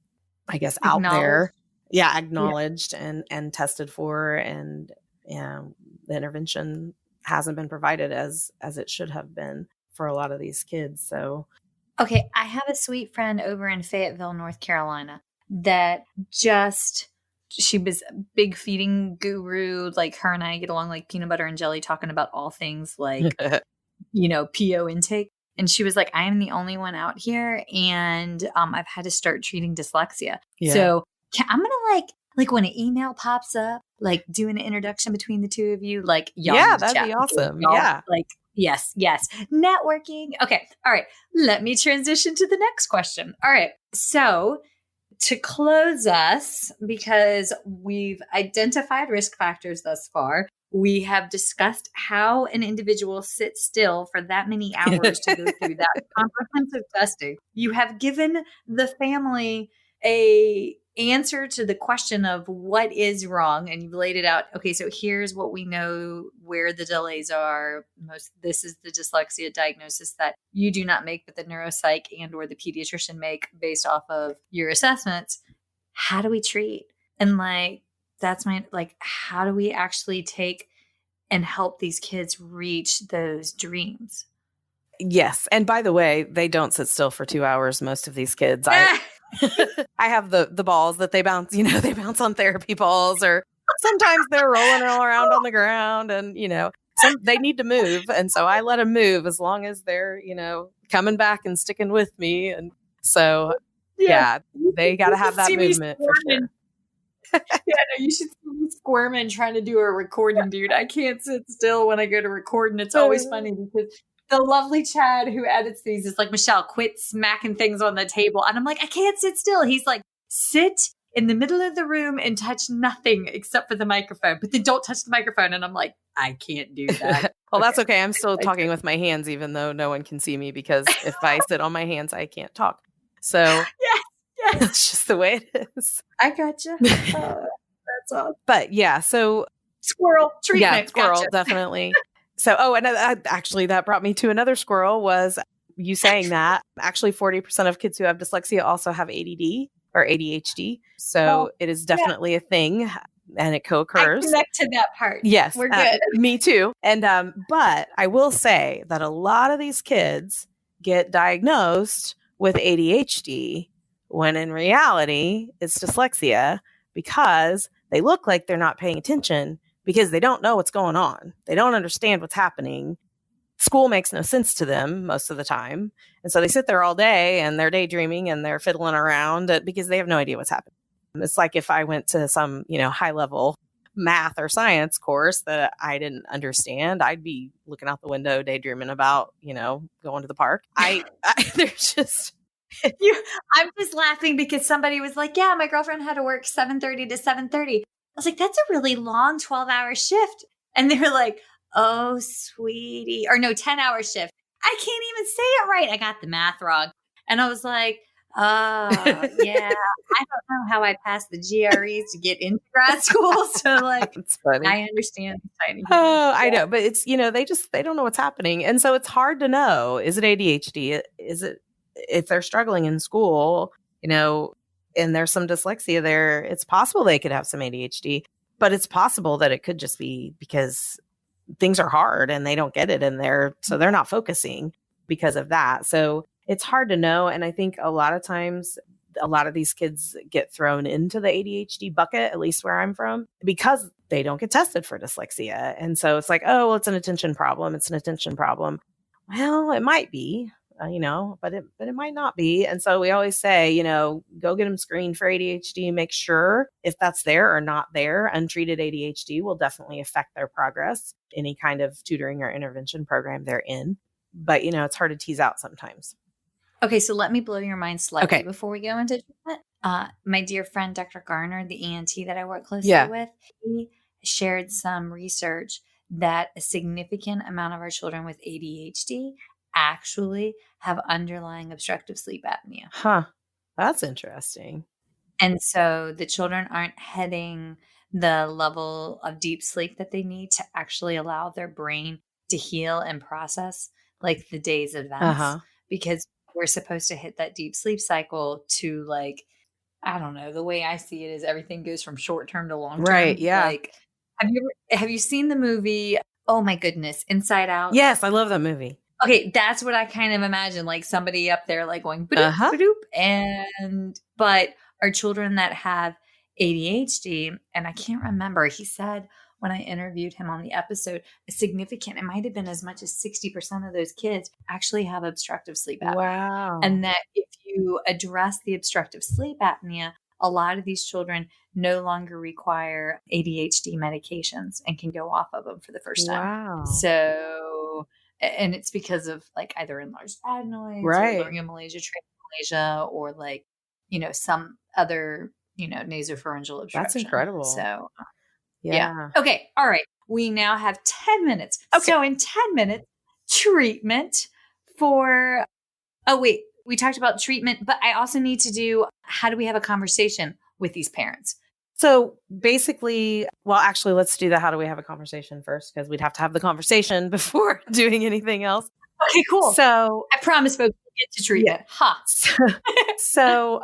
I guess, out there. Yeah, acknowledged and tested for, and the intervention hasn't been provided as it should have been for a lot of these kids. So, okay, I have a sweet friend over in Fayetteville, North Carolina, that she was a big feeding guru. Like, her and I get along like peanut butter and jelly, talking about all things like, PO intake. And she was like, I am the only one out here, and I've had to start treating dyslexia. Yeah. So I'm going to like when an email pops up, like do an introduction between the two of you, like, y'all that'd be awesome. Yeah. Like, yes. Networking. Okay. All right. Let me transition to the next question. All right. So to close us, because we've identified risk factors thus far, we have discussed how an individual sits still for that many hours to go through that comprehensive testing. You have given the family a answer to the question of what is wrong, and you've laid it out. Okay, so here's what we know where the delays are. This is the dyslexia diagnosis that you do not make, but the neuropsych and or the pediatrician make based off of your assessments. How do we treat? And that's how do we actually take and help these kids reach those dreams? Yes. And by the way, they don't sit still for 2 hours, most of these kids. I have the balls that they bounce, they bounce on therapy balls, or sometimes they're rolling all around on the ground, and, they need to move. And so I let them move as long as they're, coming back and sticking with me. And so, they got to have that movement for sure. You should see me squirming trying to do a recording, dude. I can't sit still when I go to record, and it's always funny because the lovely Chad who edits these is like, Michelle, quit smacking things on the table. And I'm like, I can't sit still. He's like, sit in the middle of the room and touch nothing except for the microphone, but then don't touch the microphone. And I'm like, I can't do that. Well, that's okay. I'm still talking with my hands, even though no one can see me, because if I sit on my hands, I can't talk. So yes. It's just the way it is. I gotcha. That's awesome. But yeah, so squirrel treatment. Yeah, squirrel, definitely. So, and actually that brought me to another squirrel, was you saying that. Actually, 40% of kids who have dyslexia also have ADD or ADHD. So it is definitely a thing, and it co-occurs. I connect to that part. Yes. We're good. Me too. And, but I will say that a lot of these kids get diagnosed with ADHD when in reality it's dyslexia, because they look like they're not paying attention because they don't know what's going on. They don't understand what's happening. School makes no sense to them most of the time. And so they sit there all day and they're daydreaming and they're fiddling around because they have no idea what's happening. It's like if I went to some, high level math or science course that I didn't understand, I'd be looking out the window, daydreaming about, going to the park. There's just... I'm just laughing because somebody was like, yeah, my girlfriend had to work 7:30 to 7:30. I was like, that's a really long 12-hour shift. And they were like, oh, sweetie. Or no, 10-hour shift. I can't even say it right. I got the math wrong. And I was like, yeah, I don't know how I passed the GREs to get into grad school. So it's funny. I understand. I know, but it's, they don't know what's happening. And so it's hard to know, is it ADHD? Is it, if they're struggling in school, and there's some dyslexia there, it's possible they could have some ADHD, but it's possible that it could just be because things are hard and they don't get it in there. So they're not focusing because of that. So it's hard to know. And I think a lot of times, a lot of these kids get thrown into the ADHD bucket, at least where I'm from, because they don't get tested for dyslexia. And so it's like, oh, well, it's an attention problem. It's an attention problem. Well, it might be. But it might not be. And so we always say, go get them screened for ADHD, make sure if that's there or not there. Untreated ADHD will definitely affect their progress, any kind of tutoring or intervention program they're in. But, it's hard to tease out sometimes. Okay, so let me blow your mind slightly before we go into treatment. My dear friend, Dr. Garner, the ENT that I work closely Yeah. with, he shared some research that a significant amount of our children with ADHD actually have underlying obstructive sleep apnea. Huh. That's interesting. And so the children aren't hitting the level of deep sleep that they need to actually allow their brain to heal and process like the day's events, because we're supposed to hit that deep sleep cycle to like, I don't know, the way I see it is everything goes from short term to long term. Right. Yeah. Like, have you seen the movie? Oh my goodness, Inside Out? Yes, I love that movie. Okay, that's what I kind of imagine, like somebody up there like going badoop, badoop. But our children that have ADHD, and I can't remember, he said when I interviewed him on the episode, it might have been as much as 60% of those kids actually have obstructive sleep apnea. Wow. And that if you address the obstructive sleep apnea, a lot of these children no longer require ADHD medications and can go off of them for the first time. Wow. So, and it's because of like either enlarged adenoids or laryngomalacia, trachomalacia, or like, some other, nasopharyngeal obstruction. That's incredible. So, yeah. Okay. All right. We now have 10 minutes. Okay. So in 10 minutes, treatment for, we talked about treatment, but I also need to do, how do we have a conversation with these parents? So basically, well, actually, let's do the how do we have a conversation first, because we'd have to have the conversation before doing anything else. Okay, cool. So I promise folks we'll get to treatment. Yeah. Ha. So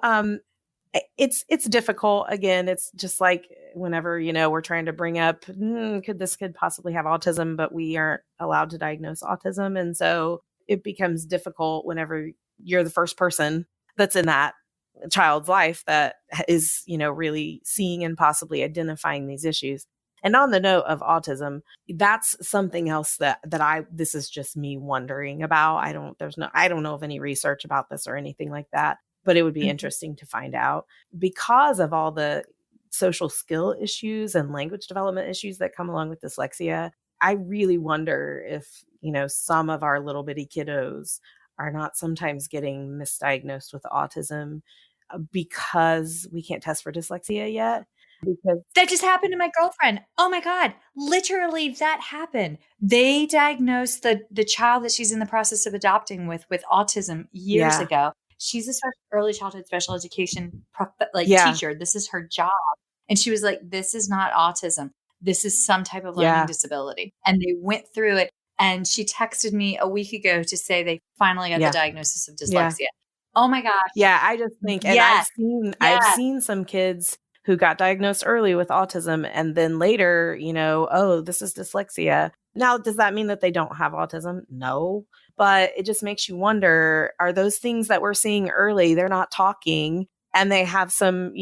it's difficult. Again, it's just like whenever, we're trying to bring up, could this kid possibly have autism, but we aren't allowed to diagnose autism. And so it becomes difficult whenever you're the first person that's in that child's life that is, really seeing and possibly identifying these issues. And on the note of autism, that's something else that this is just me wondering about. I don't know of any research about this or anything like that, but it would be interesting to find out, because of all the social skill issues and language development issues that come along with dyslexia. I really wonder if, some of our little bitty kiddos are not sometimes getting misdiagnosed with autism because we can't test for dyslexia yet. Because that just happened to my girlfriend. Oh my God. Literally that happened. They diagnosed the child that she's in the process of adopting with autism years ago. She's a early childhood special education teacher. This is her job. And she was like, this is not autism. This is some type of learning disability. And they went through it. And she texted me a week ago to say they finally got the diagnosis of dyslexia. Oh my gosh. Yeah. I just think, and I've seen some kids who got diagnosed early with autism and then later, this is dyslexia. Now, does that mean that they don't have autism? No, but it just makes you wonder, are those things that we're seeing early, they're not talking and they have some,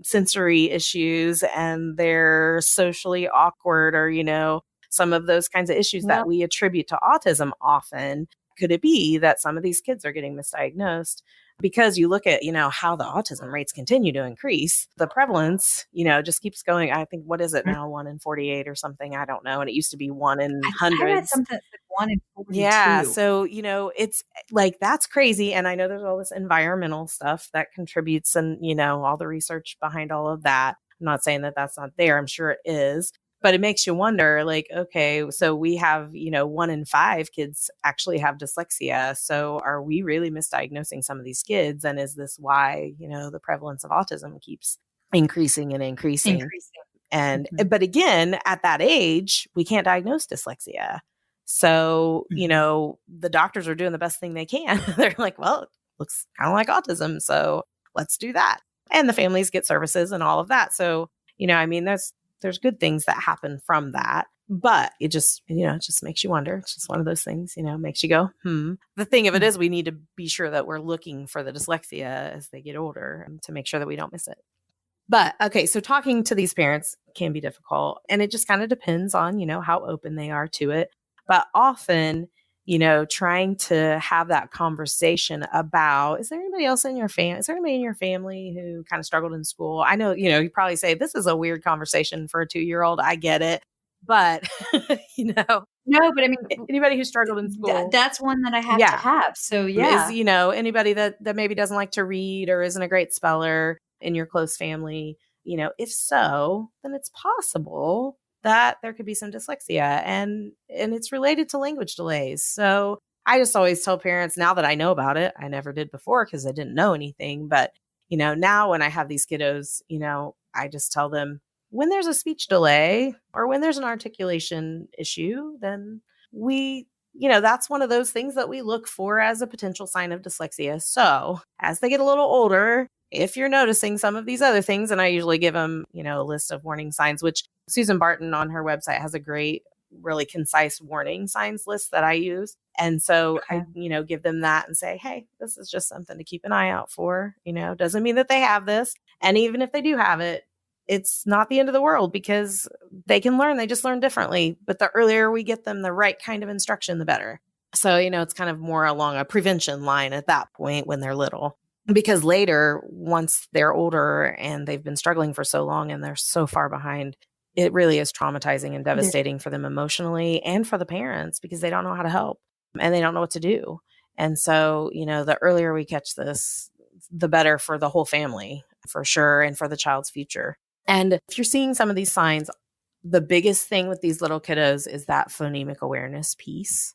sensory issues and they're socially awkward or, some of those kinds of issues that we attribute to autism often. Could it be that some of these kids are getting misdiagnosed? Because you look at, how the autism rates continue to increase, the prevalence, just keeps going. I think, what is it now? 1 in 48 or something? I don't know. And it used to be 1 in hundreds. I read something like 1 in 42. Yeah. So, it's like, that's crazy. And I know there's all this environmental stuff that contributes and, all the research behind all of that. I'm not saying that that's not there. I'm sure it is. But it makes you wonder, like, okay, so we have, 1 in 5 kids actually have dyslexia. So are we really misdiagnosing some of these kids? And is this why, the prevalence of autism keeps increasing and increasing? And, but again, at that age, we can't diagnose dyslexia. So, the doctors are doing the best thing they can. They're like, well, it looks kind of like autism. So let's do that. And the families get services and all of that. So, there's good things that happen from that, but it just, it just makes you wonder. It's just one of those things, makes you go, The thing of it is we need to be sure that we're looking for the dyslexia as they get older to make sure that we don't miss it. But okay, so talking to these parents can be difficult and it just kind of depends on, how open they are to it. But often, trying to have that conversation about, is there anybody else in your family? Is there anybody in your family who kind of struggled in school? I know, you probably say this is a weird conversation for a 2-year-old. I get it. But, you know, No, but I mean, anybody who struggled in school. that's one that I have to Yeah. have. So Is, you know, anybody that maybe doesn't like to read or isn't a great speller in your close family, you know, if so, then it's possible that there could be some dyslexia and it's related to language delays. So I just always tell parents now that I know about it, I never did before because I didn't know anything. But, you know, now when I have these kiddos, you know, I just tell them when there's a speech delay or when there's an articulation issue, then you know, that's one of those things that we look for as a potential sign of dyslexia. So as they get a little older, if you're noticing some of these other things, and I usually give them, you know, a list of warning signs, which Susan Barton on her website has a great, really concise warning signs list that I use. And so I, you know, give them that and say, hey, this is just something to keep an eye out for. You know, doesn't mean that they have this. And even if they do have it, it's not the end of the world because they can learn. They just learn differently. But the earlier we get them the right kind of instruction, the better. So, you know, it's kind of more along a prevention line at that point when they're little. Because later, once they're older and they've been struggling for so long and they're so far behind, it really is traumatizing and devastating for them emotionally and for the parents because they don't know how to help and they don't know what to do. And so, you know, the earlier we catch this, the better for the whole family, for sure, and for the child's future. And if you're seeing some of these signs, the biggest thing with these little kiddos is that phonemic awareness piece.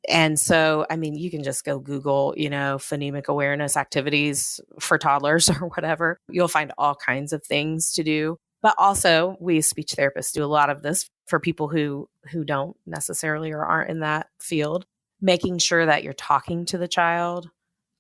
And so, I mean, you can just go Google, you know, phonemic awareness activities for toddlers or whatever. You'll find all kinds of things to do. But also, we as speech therapists do a lot of this for people who don't necessarily or aren't in that field, making sure that you're talking to the child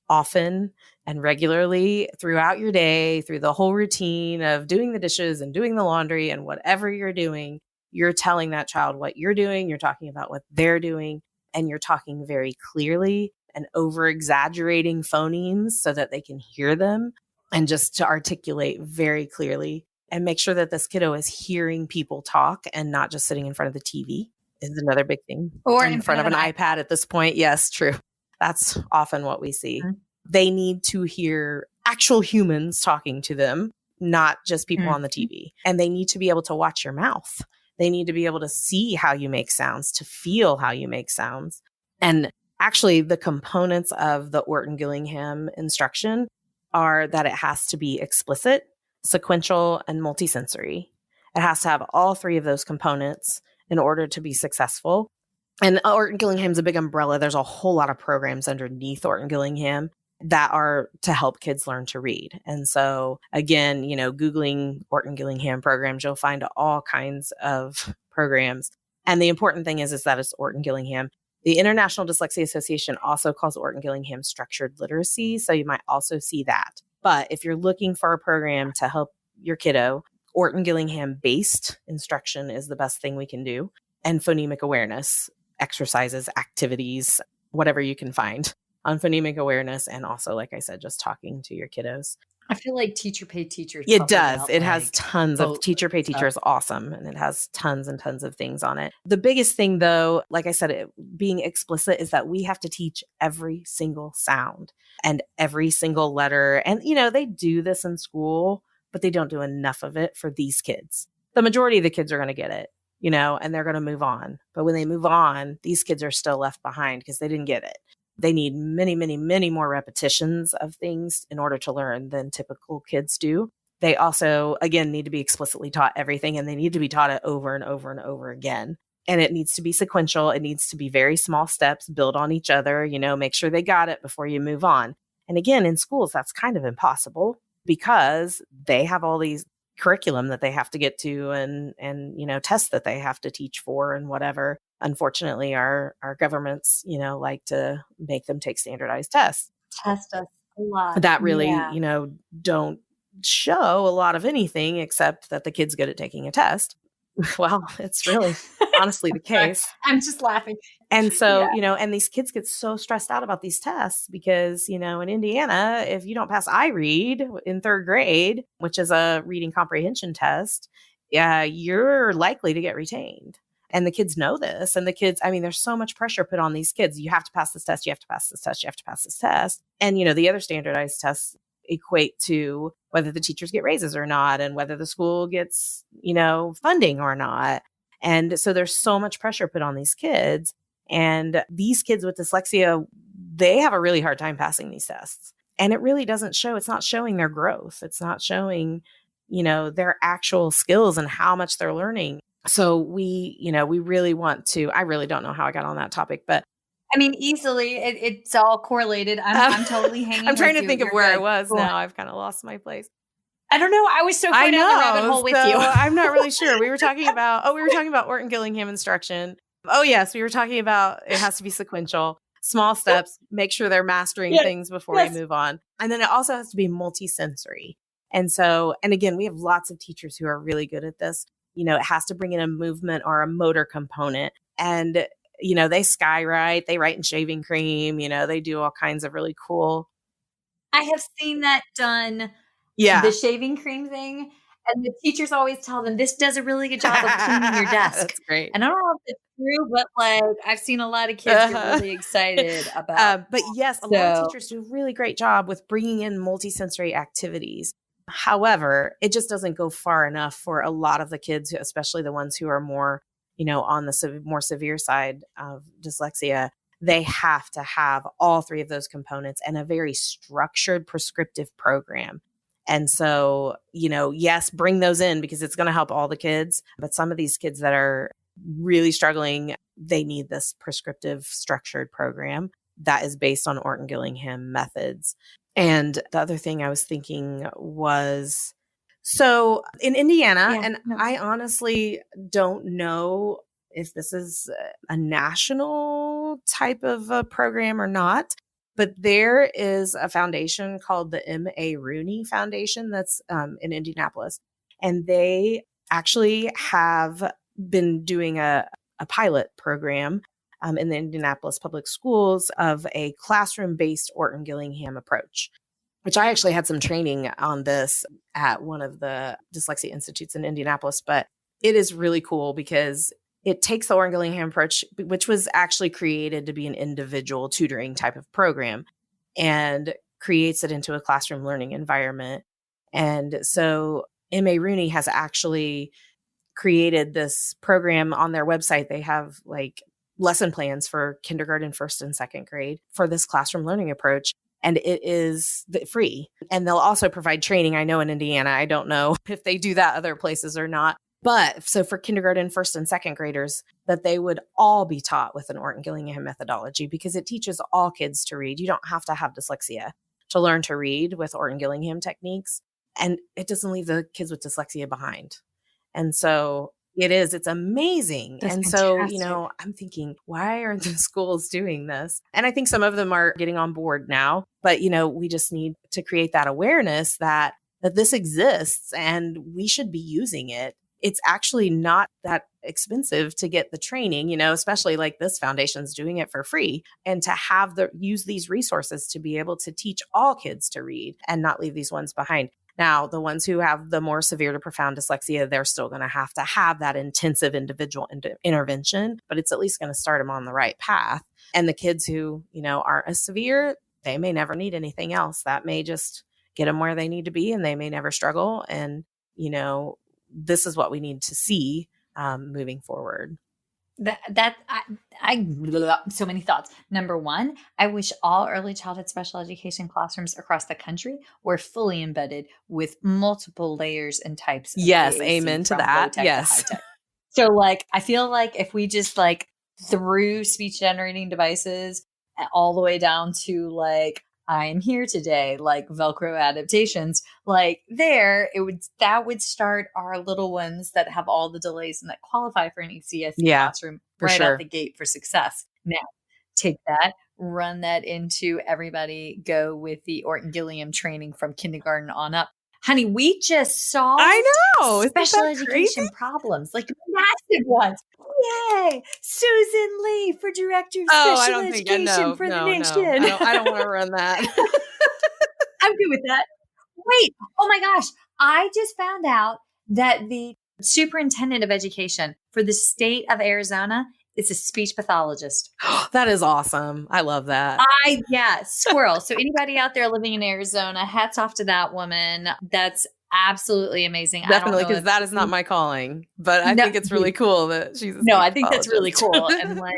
often and regularly throughout your day, through the whole routine of doing the dishes and doing the laundry and whatever you're doing, you're telling that child what you're doing, you're talking about what they're doing, and you're talking very clearly and over exaggerating phonemes so that they can hear them and just to articulate very clearly and make sure that this kiddo is hearing people talk and not just sitting in front of the TV is another big thing. Or in front of an iPad at this point. Yes, true. That's often what we see. Mm-hmm. They need to hear actual humans talking to them, not just people on the TV. And they need to be able to watch your mouth. They need to be able to see how you make sounds, to feel how you make sounds. And actually, the components of the Orton-Gillingham instruction are that it has to be explicit, sequential, and multisensory. It has to have all three of those components in order to be successful. And Orton-Gillingham's a big umbrella. There's a whole lot of programs underneath Orton-Gillingham that are to help kids learn to read. And so again, you know, Googling Orton-Gillingham programs, you'll find all kinds of programs. And the important thing is that it's Orton-Gillingham. The International Dyslexia Association also calls Orton-Gillingham structured literacy. So you might also see that. But if you're looking for a program to help your kiddo, Orton-Gillingham based instruction is the best thing we can do. And phonemic awareness, exercises, activities, whatever you can find on phonemic awareness. And also, like I said, just talking to your kiddos. I feel like teacher pay teacher. It does. It has tons of teacher pay teacher is awesome. And it has tons and tons of things on it. The biggest thing though, like I said, being explicit is that we have to teach every single sound and every single letter. And, you know, they do this in school, but they don't do enough of it for these kids. The majority of the kids are going to get it, you know, and they're going to move on. But when they move on, these kids are still left behind because they didn't get it. They need many, many, many more repetitions of things in order to learn than typical kids do. They also, again, need to be explicitly taught everything, and they need to be taught it over and over and over again. And it needs to be sequential. It needs to be very small steps, build on each other, you know, make sure they got it before you move on. And again, in schools, that's kind of impossible because they have all these curriculum that they have to get to and you know, tests that they have to teach for and whatever. Unfortunately, our governments, you know, like to make them take standardized tests. Test us a lot. That really, you know, don't show a lot of anything except that the kid's good at taking a test. Well, it's really honestly the case. I'm just laughing. And so, you know, and these kids get so stressed out about these tests because, you know, in Indiana, if you don't pass iRead in third grade, which is a reading comprehension test, you're likely to get retained. And the kids know this. And the kids, I mean, there's so much pressure put on these kids. You have to pass this test. You have to pass this test. You have to pass this test. And, you know, the other standardized tests equate to whether the teachers get raises or not and whether the school gets, you know, funding or not. And so there's so much pressure put on these kids. And these kids with dyslexia, they have a really hard time passing these tests. And it really doesn't show. It's not showing their growth. It's not showing, their actual skills and how much they're learning. So we really want to, I really don't know how I got on that topic, but I mean, easily it's all correlated. I'm totally hanging. I'm trying to you. think of You're where good. I was Go now. on. I've kind of lost my place. I don't know. I was so far down the rabbit hole with you. I'm not really sure. We were talking about Orton-Gillingham instruction. Oh, yes. We were talking about it has to be sequential, small steps, make sure they're mastering things before we move on. And then it also has to be multisensory. And again, we have lots of teachers who are really good at this. It has to bring in a movement or a motor component. And, they skywrite, they write in shaving cream, they do all kinds of really cool. I have seen that done. Yeah. The shaving cream thing. And the teachers always tell them, this does a really good job of cleaning your desk. That's great. And I don't know if it's true, but I've seen a lot of kids get really excited about But yes, a lot of teachers do a really great job with bringing in multisensory activities. However, it just doesn't go far enough for a lot of the kids, especially the ones who are more, on the more severe side of dyslexia. They have to have all three of those components and a very structured prescriptive program. And so, yes, bring those in because it's going to help all the kids. But some of these kids that are really struggling, they need this prescriptive structured program that is based on Orton-Gillingham methods. And the other thing I was thinking was, so in Indiana, I honestly don't know if this is a national type of a program or not. But there is a foundation called the M.A. Rooney Foundation that's in Indianapolis. And they actually have been doing a pilot program in the Indianapolis public schools of a classroom-based Orton-Gillingham approach, which I actually had some training on this at one of the dyslexia institutes in Indianapolis. But it is really cool because it takes the Orton-Gillingham approach, which was actually created to be an individual tutoring type of program, and creates it into a classroom learning environment. And so M.A. Rooney has actually created this program on their website. They have lesson plans for kindergarten, first and second grade for this classroom learning approach. And it is free. And they'll also provide training. I know in Indiana, I don't know if they do that other places or not. But so for kindergarten, first and second graders, that they would all be taught with an Orton-Gillingham methodology because it teaches all kids to read. You don't have to have dyslexia to learn to read with Orton-Gillingham techniques. And it doesn't leave the kids with dyslexia behind. And so it's amazing. That's and fantastic. So, I'm thinking, why aren't the schools doing this? And I think some of them are getting on board now, but we just need to create that awareness that this exists and we should be using it. It's actually not that expensive to get the training, especially like this foundation's doing it for free, and to use these resources to be able to teach all kids to read and not leave these ones behind. Now, the ones who have the more severe to profound dyslexia, they're still going to have that intensive individual intervention, but it's at least going to start them on the right path. And the kids who, aren't as severe, they may never need anything else. That may just get them where they need to be and they may never struggle. And, this is what we need to see moving forward. So many thoughts. Number one, I wish all early childhood special education classrooms across the country were fully embedded with multiple layers and types of yes, AAC, amen to that. low-tech Yes. to high-tech. So I feel like if we just threw speech generating devices all the way down to I am here today, Velcro adaptations, that would start our little ones that have all the delays and that qualify for an ECSE classroom right out the gate for success. Now, take that, run that into everybody, go with the Orton-Gillingham training from kindergarten on up. Honey, we just solved special education problems, massive ones. Yay! Susan Lee for Director of Special Education for the nation. I don't want to run that. I'm good with that. Wait, oh my gosh. I just found out that the superintendent of education for the state of Arizona is a speech pathologist. That is awesome. I love that. Squirrel. So anybody out there living in Arizona, hats off to that woman. That's absolutely amazing. Definitely, because that is not my calling. But I think it's really cool that she's a No, I think that's really psychologist. cool.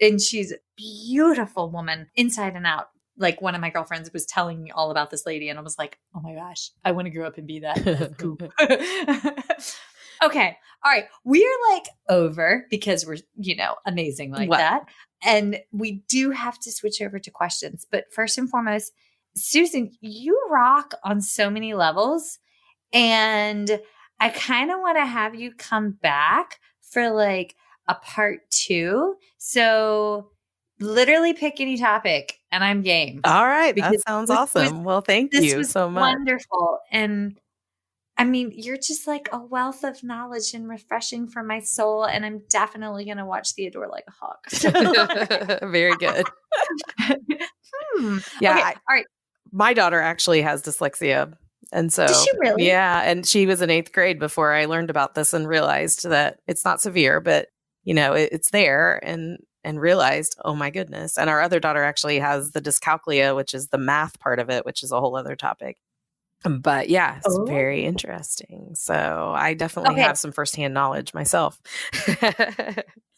And she's a beautiful woman inside and out. Like one of my girlfriends was telling me all about this lady, and I was like, oh my gosh, I want to grow up and be that. That's cool. Okay. All right. We're like over because we're, amazing like that. And we do have to switch over to questions. But first and foremost, Susan, you rock on so many levels. And I kind of want to have you come back for like a part 2. So literally pick any topic and I'm game. All right. That sounds awesome. Well, thank you so much. Wonderful. And I mean, you're just like a wealth of knowledge and refreshing for my soul. And I'm definitely going to watch Theodore like a hawk. Very good. Yeah. Okay, all right. My daughter actually has dyslexia. And so, does she really? Yeah. And she was in 8th grade before I learned about this and realized that it's not severe, but it's there and realized, oh my goodness. And our other daughter actually has the dyscalculia, which is the math part of it, which is a whole other topic. But yeah, it's very interesting. So I definitely have some firsthand knowledge myself.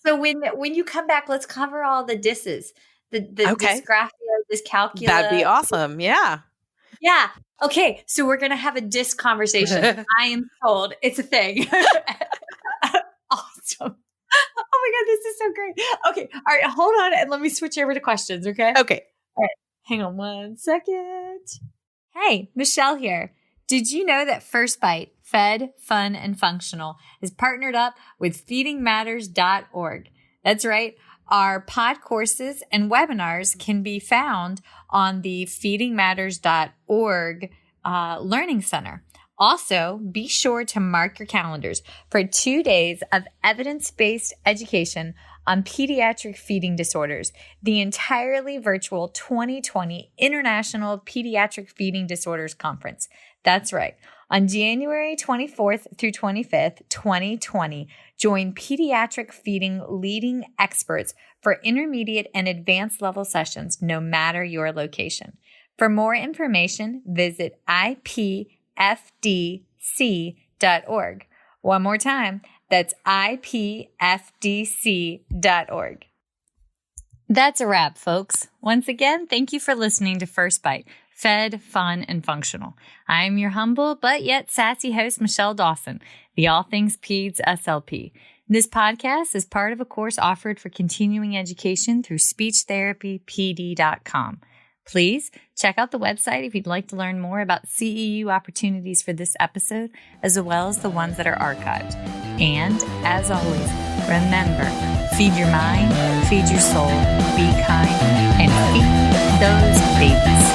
So when you come back, let's cover all the disses, the dysgraphia, dyscalculia. That'd be awesome. Yeah. Yeah. Okay. So we're going to have a disc conversation. I am told it's a thing. Awesome. Oh my God, this is so great. Okay. All right. Hold on. And let me switch over to questions. Okay. Okay. All right. Hang on 1 second. Hey, Michelle here. Did you know that First Bite, Fed, Fun, and Functional is partnered up with feedingmatters.org? That's right. Our pod courses and webinars can be found on the feedingmatters.org Learning Center. Also, be sure to mark your calendars for 2 days of evidence-based education on pediatric feeding disorders, the entirely virtual 2020 International Pediatric Feeding Disorders Conference. That's right. On January 24th through 25th, 2020, join pediatric feeding leading experts for intermediate and advanced level sessions, no matter your location. For more information, visit ipfdc.org. One more time, that's ipfdc.org. That's a wrap, folks. Once again, thank you for listening to First Bite, Fed, Fun, and Functional. I'm your humble but yet sassy host, Michelle Dawson, the All Things Peds SLP. This podcast is part of a course offered for continuing education through speechtherapypd.com. Please check out the website if you'd like to learn more about CEU opportunities for this episode, as well as the ones that are archived. And as always, remember, feed your mind, feed your soul, be kind, and feed those babies.